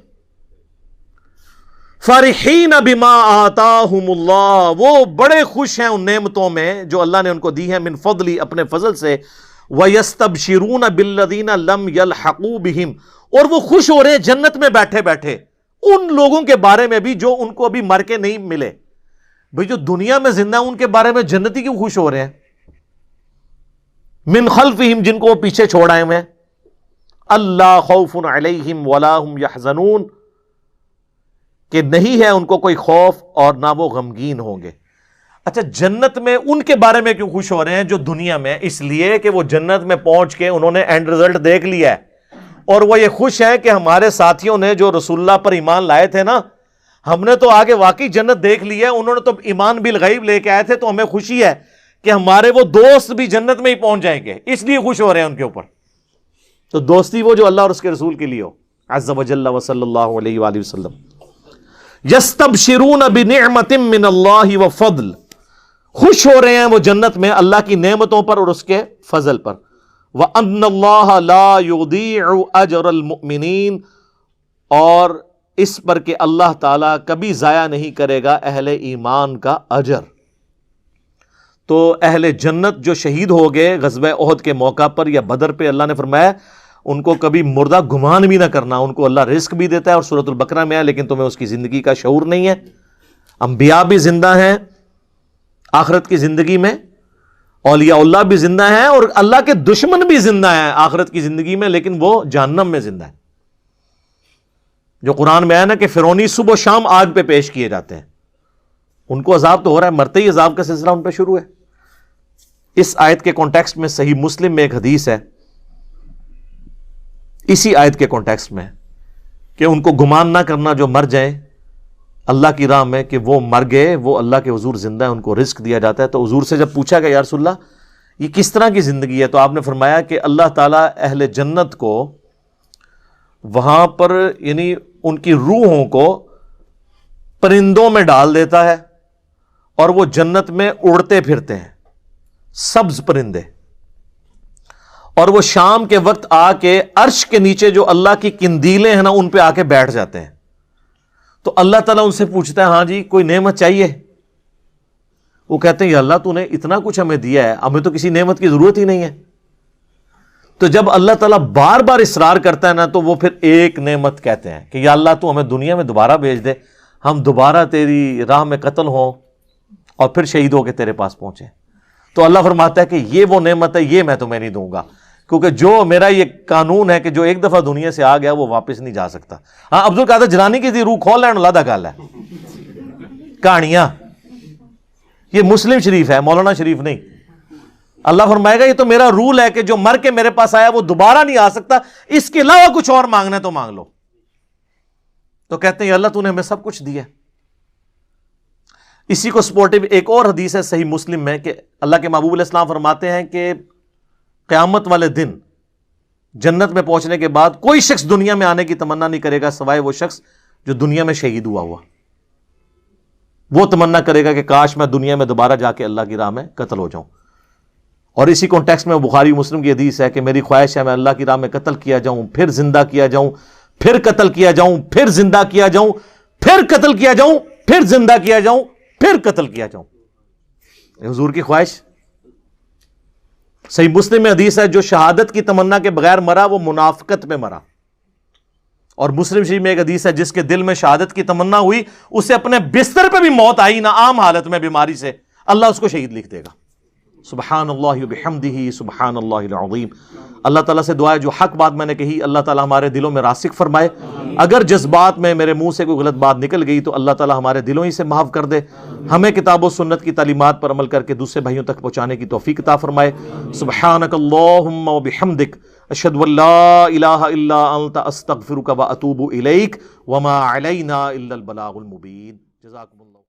فرحین بما آتاہم اللہ، وہ بڑے خوش ہیں ان نعمتوں میں جو اللہ نے ان کو دی ہیں، من فضلی، اپنے فضل سے. وَيَسْتَبْشِرُونَ بِالَّذِينَ لَمْ يَلْحَقُوا بِهِمْ، اور وہ خوش ہو رہے ہیں جنت میں بیٹھے بیٹھے ان لوگوں کے بارے میں بھی جو ان کو ابھی مر کے نہیں ملے. بھئی جو دنیا میں زندہ ان کے بارے میں جنتی کیوں خوش ہو رہے ہیں؟ من خلفہم، جن کو وہ پیچھے چھوڑ آئے ہیں. اللہ خوف علیہم ولا ہم یحزنون، کہ نہیں ہے ان کو کوئی خوف اور نہ وہ غمگین ہوں گے. اچھا جنت میں ان کے بارے میں کیوں خوش ہو رہے ہیں جو دنیا میں؟ اس لیے کہ وہ جنت میں پہنچ کے انہوں نے اینڈ رزلٹ دیکھ لیا ہے، اور وہ یہ خوش ہے کہ ہمارے ساتھیوں نے جو رسول اللہ پر ایمان لائے تھے نا، ہم نے تو آگے واقعی جنت دیکھ لی ہے، انہوں نے تو ایمان بالغیب لے کے آئے تھے، تو ہمیں خوشی ہے کہ ہمارے وہ دوست بھی جنت میں ہی پہنچ جائیں گے، اس لیے خوش ہو رہے ہیں ان کے اوپر. تو دوستی وہ جو اللہ اور اس کے رسول کے لیے ہو، عز وجل وصلی اللہ علیہ وآلہ وسلم. یستبشرون بنعمت من اللہ وفضل، خوش ہو رہے ہیں وہ جنت میں اللہ کی نعمتوں پر اور اس کے فضل پر. وَأَنَّ اللَّهَ لَا يُضِيعُ أَجْرَ الْمُؤْمِنِينَ، اور اس پر کہ اللہ تعالیٰ کبھی ضائع نہیں کرے گا اہل ایمان کا اجر. تو اہل جنت جو شہید ہو گئے غزوہ احد کے موقع پر یا بدر پہ، اللہ نے فرمایا ان کو کبھی مردہ گمان بھی نہ کرنا، ان کو اللہ رزق بھی دیتا ہے، اور سورۃ البقرہ میں ہے لیکن تمہیں اس کی زندگی کا شعور نہیں ہے. انبیاء بھی زندہ ہیں آخرت کی زندگی میں، اولیاء اللہ بھی زندہ ہیں، اور اللہ کے دشمن بھی زندہ ہیں آخرت کی زندگی میں، لیکن وہ جہنم میں زندہ ہیں. جو قرآن میں ہے نا کہ فرعونی صبح و شام آگ پہ پیش کیے جاتے ہیں، ان کو عذاب تو ہو رہا ہے، مرتے ہی عذاب کا سلسلہ ان پہ شروع ہے. اس آیت کے کانٹیکسٹ میں صحیح مسلم میں ایک حدیث ہے اسی آیت کے کانٹیکسٹ میں کہ ان کو گمان نہ کرنا جو مر جائیں اللہ کی راہ میں کہ وہ مر گئے، وہ اللہ کے حضور زندہ ہے، ان کو رزق دیا جاتا ہے۔ تو حضور سے جب پوچھا گیا یا رسول اللہ یہ کس طرح کی زندگی ہے، تو آپ نے فرمایا کہ اللہ تعالیٰ اہل جنت کو وہاں پر یعنی ان کی روحوں کو پرندوں میں ڈال دیتا ہے اور وہ جنت میں اڑتے پھرتے ہیں، سبز پرندے، اور وہ شام کے وقت آ کے عرش کے نیچے جو اللہ کی قندیلیں ہیں نا ان پہ آ کے بیٹھ جاتے ہیں۔ تو اللہ تعالیٰ ان سے پوچھتا ہے ہاں جی کوئی نعمت چاہیے؟ وہ کہتے ہیں یا اللہ تو نے اتنا کچھ ہمیں دیا ہے، ہمیں تو کسی نعمت کی ضرورت ہی نہیں ہے۔ تو جب اللہ تعالیٰ بار بار اصرار کرتا ہے نا تو وہ پھر ایک نعمت کہتے ہیں کہ یا اللہ تو ہمیں دنیا میں دوبارہ بھیج دے، ہم دوبارہ تیری راہ میں قتل ہوں اور پھر شہید ہو کے تیرے پاس پہنچے۔ تو اللہ فرماتا ہے کہ یہ وہ نعمت ہے، یہ میں تمہیں نہیں دوں گا، کیونکہ جو میرا یہ قانون ہے کہ جو ایک دفعہ دنیا سے آ گیا وہ واپس نہیں جا سکتا۔ ہاں عبد القادر جیلانی کی روح کھول لین اللہ دا گل ہے، کہانیاں، یہ مسلم شریف ہے، مولانا شریف نہیں۔ اللہ فرمائے گا یہ تو میرا رول ہے کہ جو مر کے میرے پاس آیا وہ دوبارہ نہیں آ سکتا، اس کے علاوہ کچھ اور مانگنا ہے تو مانگ لو۔ تو کہتے ہیں اللہ تو نے ہمیں سب کچھ دیا۔ اسی کو سپورٹیو ایک اور حدیث ہے صحیح مسلم میں کہ اللہ کے محبوب علیہ السلام فرماتے ہیں کہ قیامت والے دن جنت میں پہنچنے کے بعد کوئی شخص دنیا میں آنے کی تمنا نہیں کرے گا سوائے وہ شخص جو دنیا میں شہید ہوا وہ تمنا کرے گا کہ کاش میں دنیا میں دوبارہ جا کے اللہ کی راہ میں قتل ہو جاؤں۔ اور اسی کانٹیکسٹ میں بخاری مسلم کی حدیث ہے کہ میری خواہش ہے میں اللہ کی راہ میں قتل کیا جاؤں، پھر زندہ کیا جاؤں، پھر قتل کیا جاؤں، پھر زندہ کیا جاؤں، پھر قتل کیا جاؤں، پھر زندہ کیا جاؤں، پھر قتل کیا جاؤں۔ حضور کی خواہش صحیح مسلم میں حدیث ہے جو شہادت کی تمنا کے بغیر مرا وہ منافقت میں مرا۔ اور مسلم شریف میں ایک حدیث ہے جس کے دل میں شہادت کی تمنا ہوئی اسے اپنے بستر پہ بھی موت آئی نہ عام حالت میں بیماری سے، اللہ اس کو شہید لکھ دے گا۔ سبحان اللہ وبحمدہ سبحان اللہ العظیم۔ اللہ تعالیٰ سے دعا ہے جو حق بات میں نے کہی اللہ تعالیٰ ہمارے دلوں میں راسخ فرمائے، اگر جذبات میں میرے منہ سے کوئی غلط بات نکل گئی تو اللہ تعالیٰ ہمارے دلوں ہی سے معاف کر دے، ہمیں کتاب و سنت کی تعلیمات پر عمل کر کے دوسرے بھائیوں تک پہنچانے کی توفیق عطا فرمائے۔ سبحانک اللہم وبحمدک اشہد ان لا الہ الا انت استغفرک واتوب الیک وما علینا الا البلاغ المبین۔ جزاکم اللہ۔